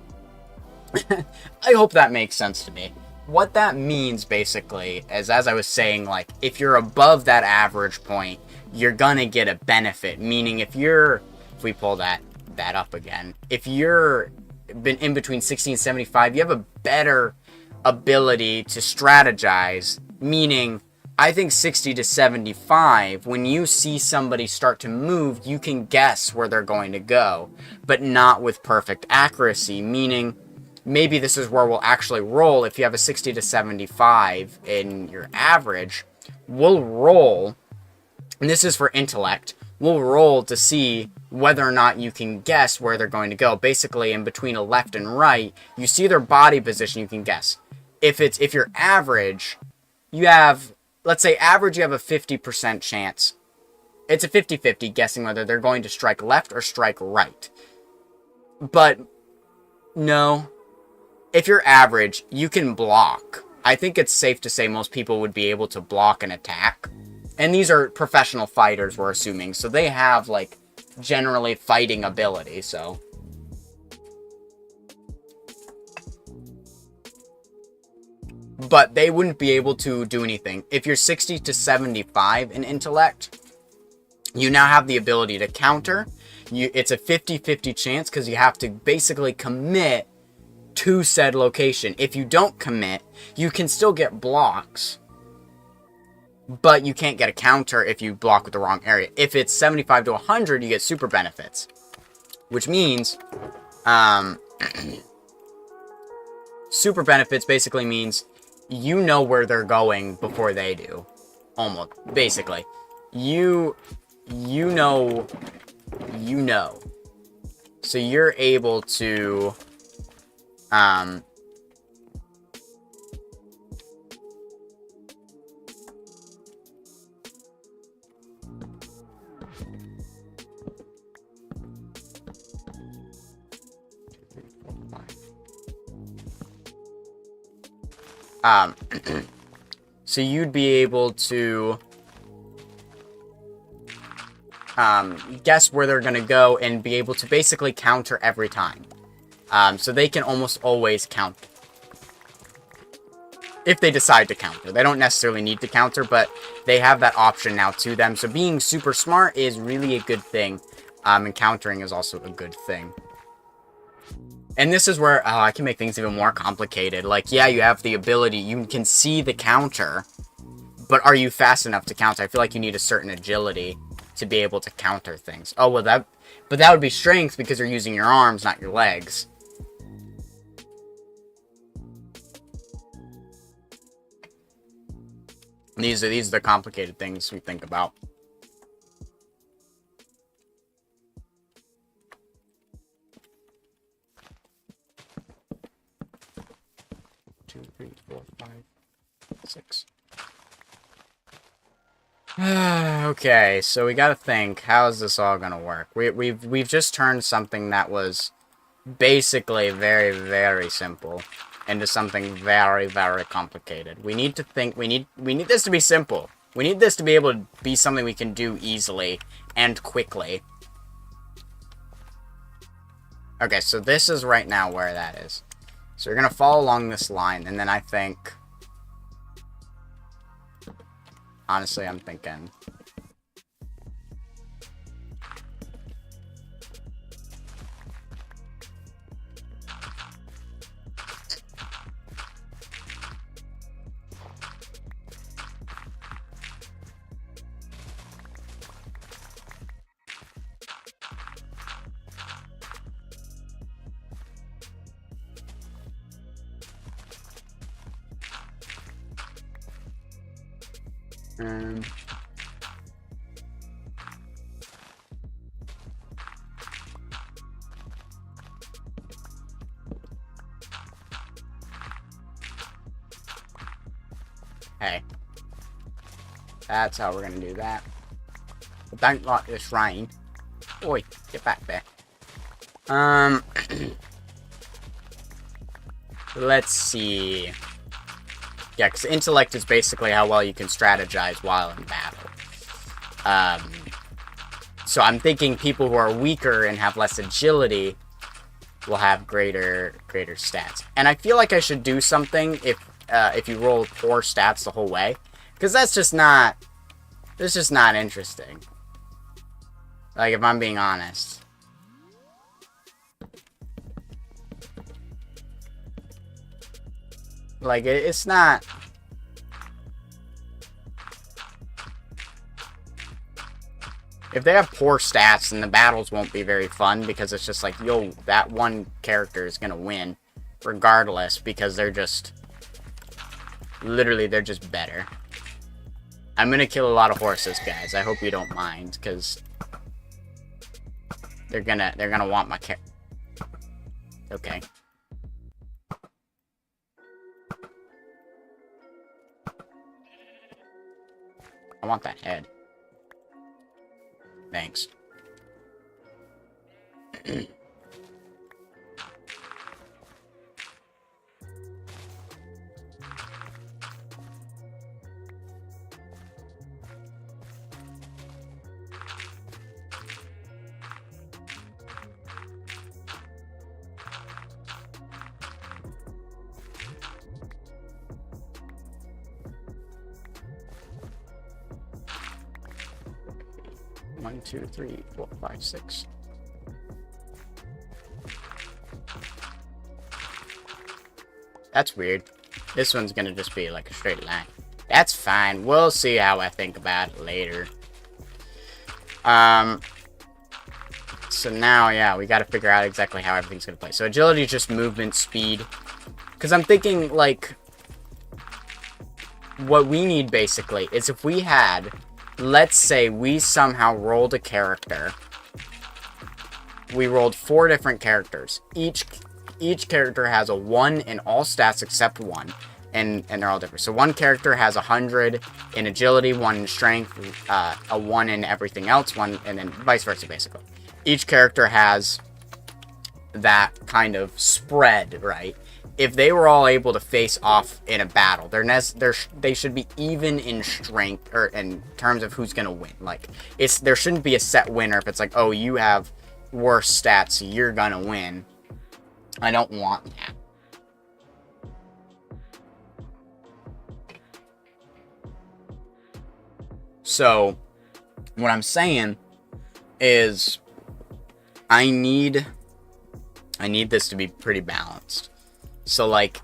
A: I hope that makes sense to me. What that means, basically, is, as I was saying, like, if you're above that average point, you're gonna get a benefit. Meaning, if we pull that up again, if you're been in between 60 and 75, you have a better ability to strategize. Meaning, I think 60 to 75, when you see somebody start to move, you can guess where they're going to go, but not with perfect accuracy. Meaning, maybe this is where we'll actually roll. If you have a 60 to 75 in your average, we'll roll, and this is for intellect, we'll roll to see whether or not you can guess where they're going to go. Basically, in between a left and right, you see their body position, you can guess. If you're average, you have, let's say average, you have a 50% chance. It's a 50-50 guessing whether they're going to strike left or strike right. But no, if you're average, you can block. I think it's safe to say most people would be able to block an attack. And these are professional fighters, we're assuming. So they have, like, generally fighting ability, so. But they wouldn't be able to do anything. If you're 60 to 75 in intellect, you now have the ability to counter. It's a 50-50 chance because you have to basically commit to said location. If you don't commit, you can still get blocks, but you can't get a counter if you block with the wrong area. If it's 75 to 100, you get super benefits, which means super benefits basically means you know where they're going before they do. Almost, basically. You know. So you're able to Um, so you'd be able to guess where they're going to go and be able to basically counter every time. So they can almost always counter. If they decide to counter. They don't necessarily need to counter, but they have that option now to them. So being super smart is really a good thing. And countering is also a good thing. And this is where I can make things even more complicated. Like, yeah, you have the ability. You can see the counter. But are you fast enough to counter? I feel like you need a certain agility to be able to counter things. Oh, well, that would be strength because you're using your arms, not your legs. These are the complicated things we think about. Two, three, 4, 5, 6. Okay, so we gotta think. How is this all gonna work? We've just turned something that was basically very, very simple into something very, very complicated. We need to think. We need this to be simple. We need this to be able to be something we can do easily and quickly. Okay, so this is right now where that is. So you're gonna follow along this line, and then I think. Honestly, I'm thinking. Hey. That's how we're gonna do that. But don't like this rain. Oi, get back there. Let's see. Yeah, because intellect is basically how well you can strategize while in battle. So I'm thinking people who are weaker and have less agility will have greater stats. And I feel like I should do something if you roll poor stats the whole way, because that's just not interesting. Like, if I'm being honest. Like, it's not. If they have poor stats, then the battles won't be very fun, because it's just like, yo, that one character is gonna win regardless, because they're just literally, they're just better. I'm gonna kill a lot of horses, guys. I hope you don't mind, because they're gonna want my Okay. I want that head. Thanks. 1, 2, 3, 4, 5, 6. That's weird. This one's gonna just be like a straight line. That's fine. We'll see how I think about it later. So now, yeah, we gotta figure out exactly how everything's gonna play. So agility is just movement speed. Because I'm thinking, like, what we need basically is if we had, let's say we somehow rolled a character. We rolled 4 different characters. Each character has a 1 in all stats except 1. And they're all different. So one character has 100 in agility, 1 in strength, a 1 in everything else, 1, and then vice versa, basically. Each character has that kind of spread, right? if they were all able to face off in a battle, they should be even in strength, or in terms of who's gonna win. Like, there shouldn't be a set winner if it's like, oh, you have worse stats, so you're gonna win. I don't want that. So, what I'm saying is, I need this to be pretty balanced. So, like,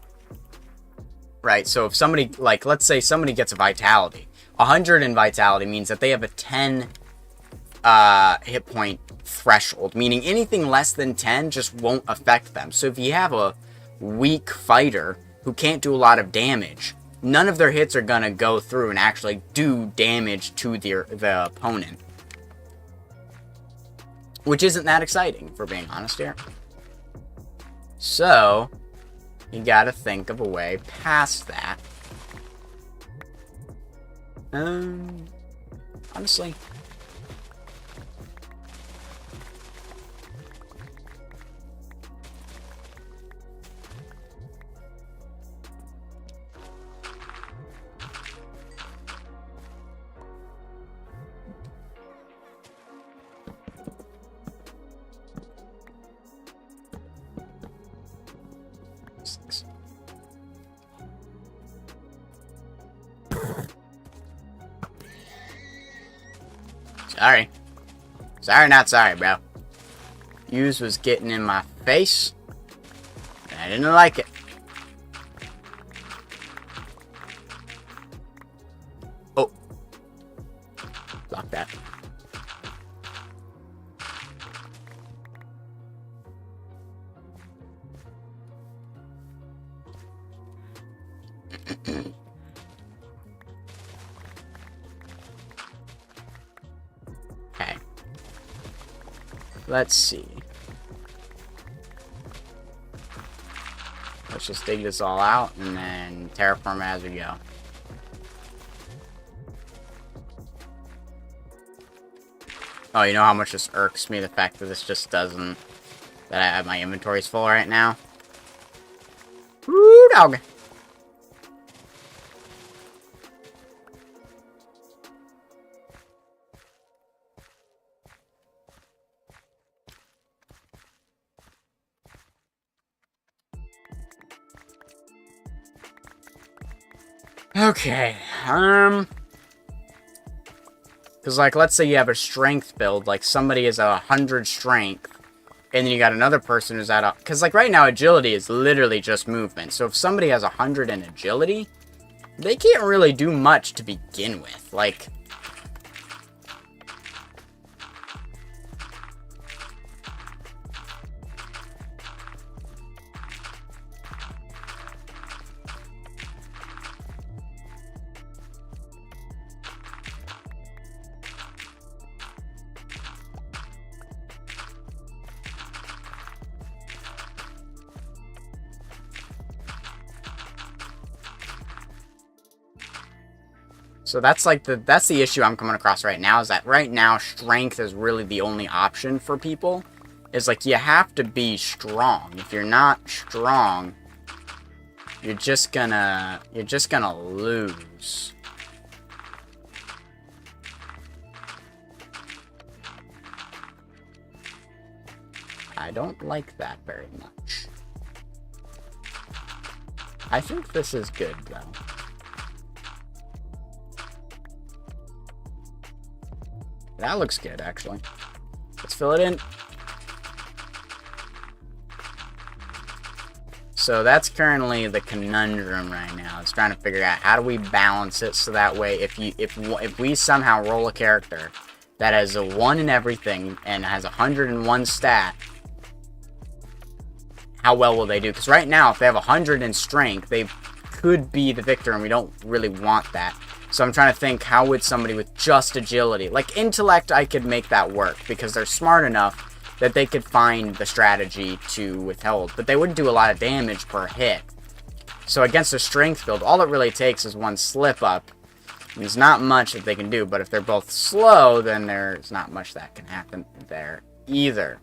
A: right, so if somebody, like, let's say somebody gets a vitality. 100 in vitality means that they have a 10 hit point threshold, meaning anything less than 10 just won't affect them. So if you have a weak fighter who can't do a lot of damage, none of their hits are gonna go through and actually do damage to the opponent. Which isn't that exciting, if we're being honest here. So, you gotta think of a way past that. Honestly. Sorry. Sorry, not sorry, bro. Hughes was getting in my face. And I didn't like it. Oh. Lock that. Okay. Let's see. Let's just dig this all out and then terraform it as we go. Oh, you know how much this irks me, the fact that this just doesn't... that my inventory's full right now? Woo, dog! Okay, because, like, let's say you have a strength build, like, somebody is at 100 strength, and then you got another person who's at a... because, like, right now, agility is literally just movement, so if somebody has 100 in agility, they can't really do much to begin with, like... So that's like that's the issue I'm coming across right now, is that right now strength is really the only option for people. It's like you have to be strong. If you're not strong, you're just gonna lose. I don't like that very much. I think this is good though. That looks good, actually. Let's fill it in. So that's currently the conundrum right now. It's trying to figure out how do we balance it so that way if we somehow roll a character that has a 1 in everything and has 101 stat, how well will they do? Because right now, if they have 100 in strength, they could be the victor, and we don't really want that. So I'm trying to think, how would somebody with just agility... like, intellect, I could make that work, because they're smart enough that they could find the strategy to withhold. But they wouldn't do a lot of damage per hit. So against a strength build, all it really takes is one slip-up. There's not much that they can do, but if they're both slow, then there's not much that can happen there either.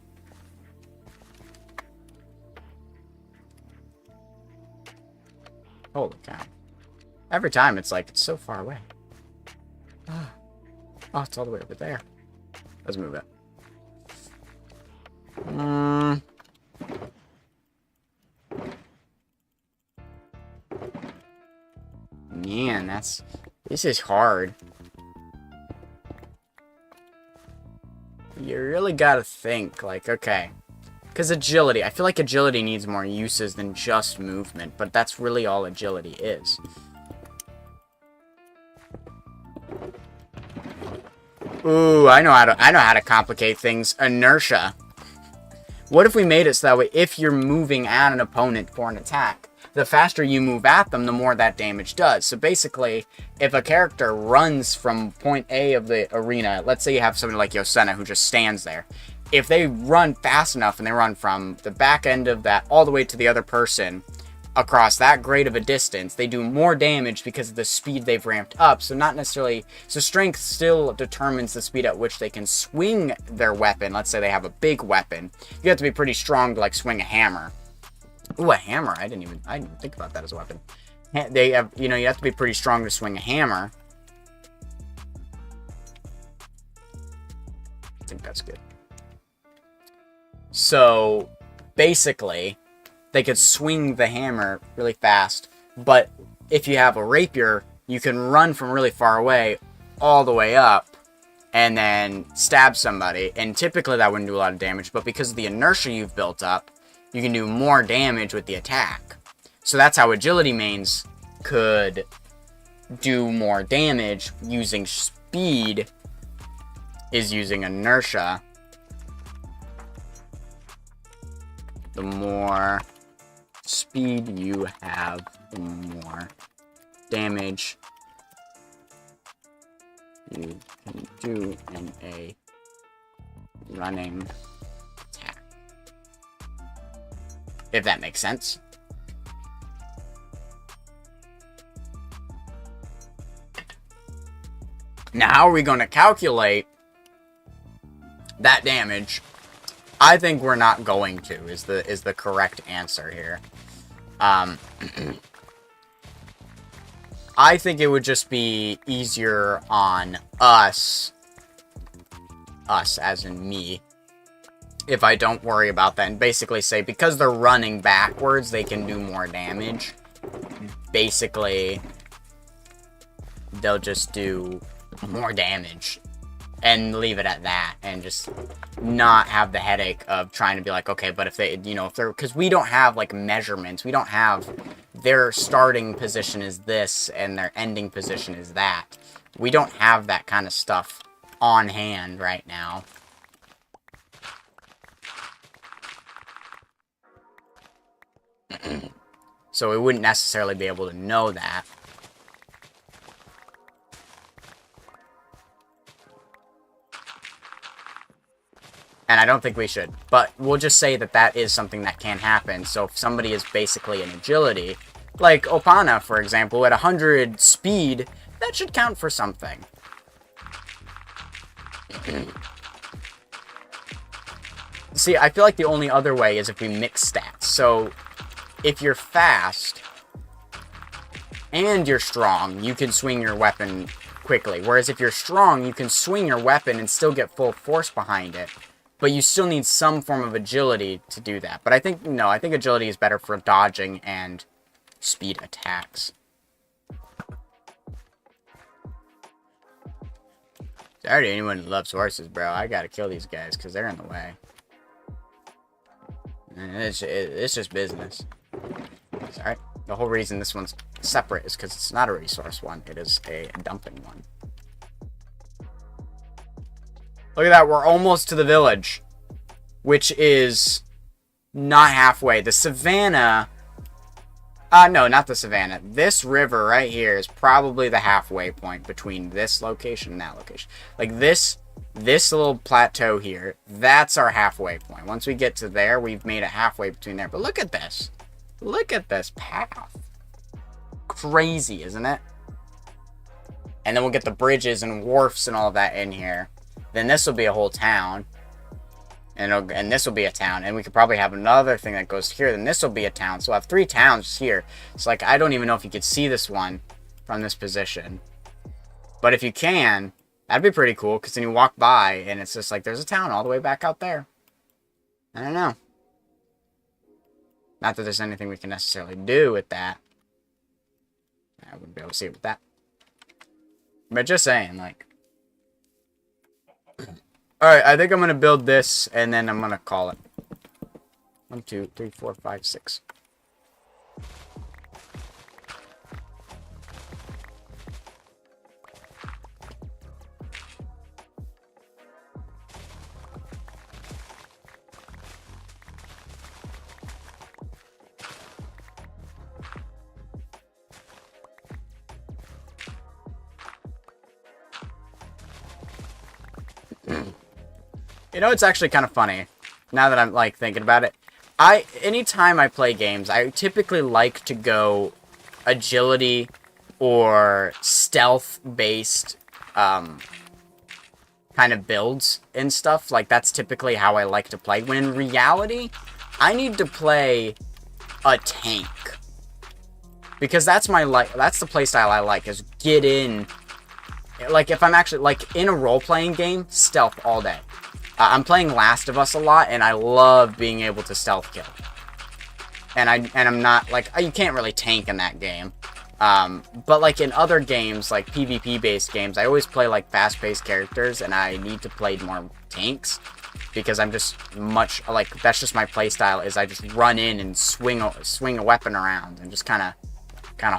A: Holy cow. Every time it's like, it's so far away. Oh, it's all the way over there. Let's move it. Man, this is hard. You really gotta think, like, okay. Because agility, I feel like agility needs more uses than just movement, but that's really all agility is. Ooh, I know how to complicate things. Inertia. What if we made it so that way if you're moving at an opponent for an attack, the faster you move at them, the more that damage does. So basically, if a character runs from point A of the arena, let's say you have somebody like Yosena who just stands there. If they run fast enough and they run from the back end of that all the way to the other person across that great of a distance, they do more damage because of the speed they've ramped up. So not necessarily, so strength still determines the speed at which they can swing their weapon. Let's say they have a big weapon. You have to be pretty strong to like swing a hammer. Ooh, a hammer. I didn't even think about that as a weapon. They have, you know, you have to be pretty strong to swing a hammer. I think that's good. So basically, they could swing the hammer really fast, but if you have a rapier, you can run from really far away all the way up and then stab somebody, and typically that wouldn't do a lot of damage, but because of the inertia you've built up, you can do more damage with the attack. So that's how agility mains could do more damage using speed, is using inertia. The more speed you have, the more damage you can do in a running attack. If that makes sense. Now, how are we going to calculate that damage? I think we're not going to, is the correct answer here. I think it would just be easier on us as in me, if I don't worry about that and basically say, because they're running backwards, they can do more damage. Basically, they'll just do more damage and leave it at that, and just not have the headache of trying to be like, okay, but if they, you know, if they're, because we don't have like measurements, we don't have their starting position is this and their ending position is that. We don't have that kind of stuff on hand right now. So we wouldn't necessarily be able to know that. And I don't think we should. But we'll just say that that is something that can happen. So if somebody is basically an agility, like Opana, for example, at 100 speed, that should count for something. See, I feel like the only other way is if we mix stats. So if you're fast and you're strong, you can swing your weapon quickly. Whereas if you're strong, you can swing your weapon and still get full force behind it. But you still need some form of agility to do that. But I think, no, I think agility is better for dodging and speed attacks. Sorry to anyone who loves horses, bro. I gotta kill these guys because they're in the way. And it's just business. Sorry. The whole reason this one's separate is because it's not a resource one. It is a dumping one. Look at that, we're almost to the village, which is not halfway. The savannah, no, not the savannah. This river right here is probably the halfway point between this location and that location. Like this little plateau here, that's our halfway point. Once we get to there, we've made it halfway between there. But look at this. Look at this path. Crazy, isn't it? And then we'll get the bridges and wharfs and all of that in here. Then this will be a whole town. And this will be a town. And we could probably have another thing that goes here. Then this will be a town. So we'll have 3 towns here. It's like, I don't even know if you could see this one from this position. But if you can, that'd be pretty cool. Because then you walk by and it's just like, there's a town all the way back out there. I don't know. Not that there's anything we can necessarily do with that. I wouldn't be able to see it with that. But just saying, like... Alright, I think I'm going to build this, and then I'm going to call it. 1, 2, 3, 4, 5, 6. You know, it's actually kind of funny, now that I'm, like, thinking about it. Anytime I play games, I typically like to go agility or stealth-based, kind of builds and stuff. Like, that's typically how I like to play. When in reality, I need to play a tank. Because that's that's the playstyle I like, is get in. Like, if I'm actually, like, in a role-playing game, stealth all day. I'm playing Last of Us a lot, and I love being able to stealth kill. And I'm not, like, you can't really tank in that game. But, like, in other games, like PvP-based games, I always play, like, fast-paced characters, and I need to play more tanks. Because I'm just much, like, that's just my playstyle, is I just run in and swing a weapon around, and just kind of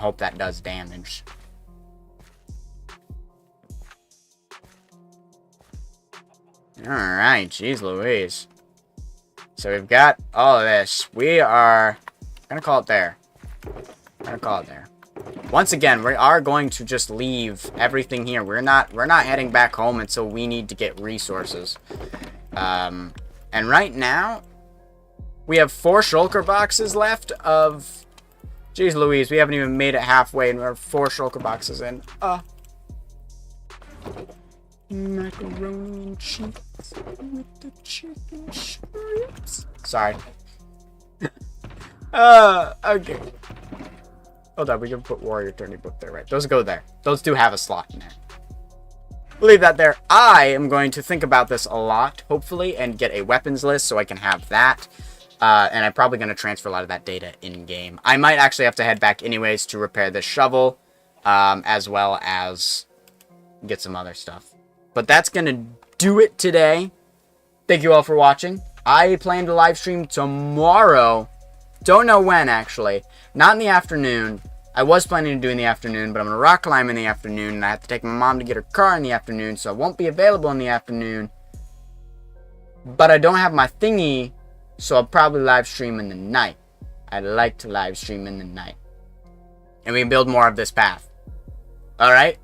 A: hope that does damage. Alright, jeez Louise. So we've got all of this. We are gonna call it there. Once again, we are going to just leave everything here. We're not heading back home until we need to get resources. And right now, we have 4 shulker boxes left of... Jeez Louise, we haven't even made it halfway, and we're 4 shulker boxes in. Macaroni and cheese with the chicken strips. Sorry. Okay. Hold on, we can put Warrior Tourney Book there, right? Those go there. Those do have a slot in there. We'll leave that there. I am going to think about this a lot, hopefully, and get a weapons list so I can have that. And I'm probably going to transfer a lot of that data in-game. I might actually have to head back anyways to repair this shovel, as well as get some other stuff. But that's going to do it today. Thank you all for watching. I plan to live stream tomorrow. Don't know when, actually. Not in the afternoon. I was planning to do in the afternoon, but I'm going to rock climb in the afternoon, and I have to take my mom to get her car in the afternoon, so I won't be available in the afternoon. But I don't have my thingy, so I'll probably live stream in the night. I like to live stream in the night. And we can build more of this path. Alright?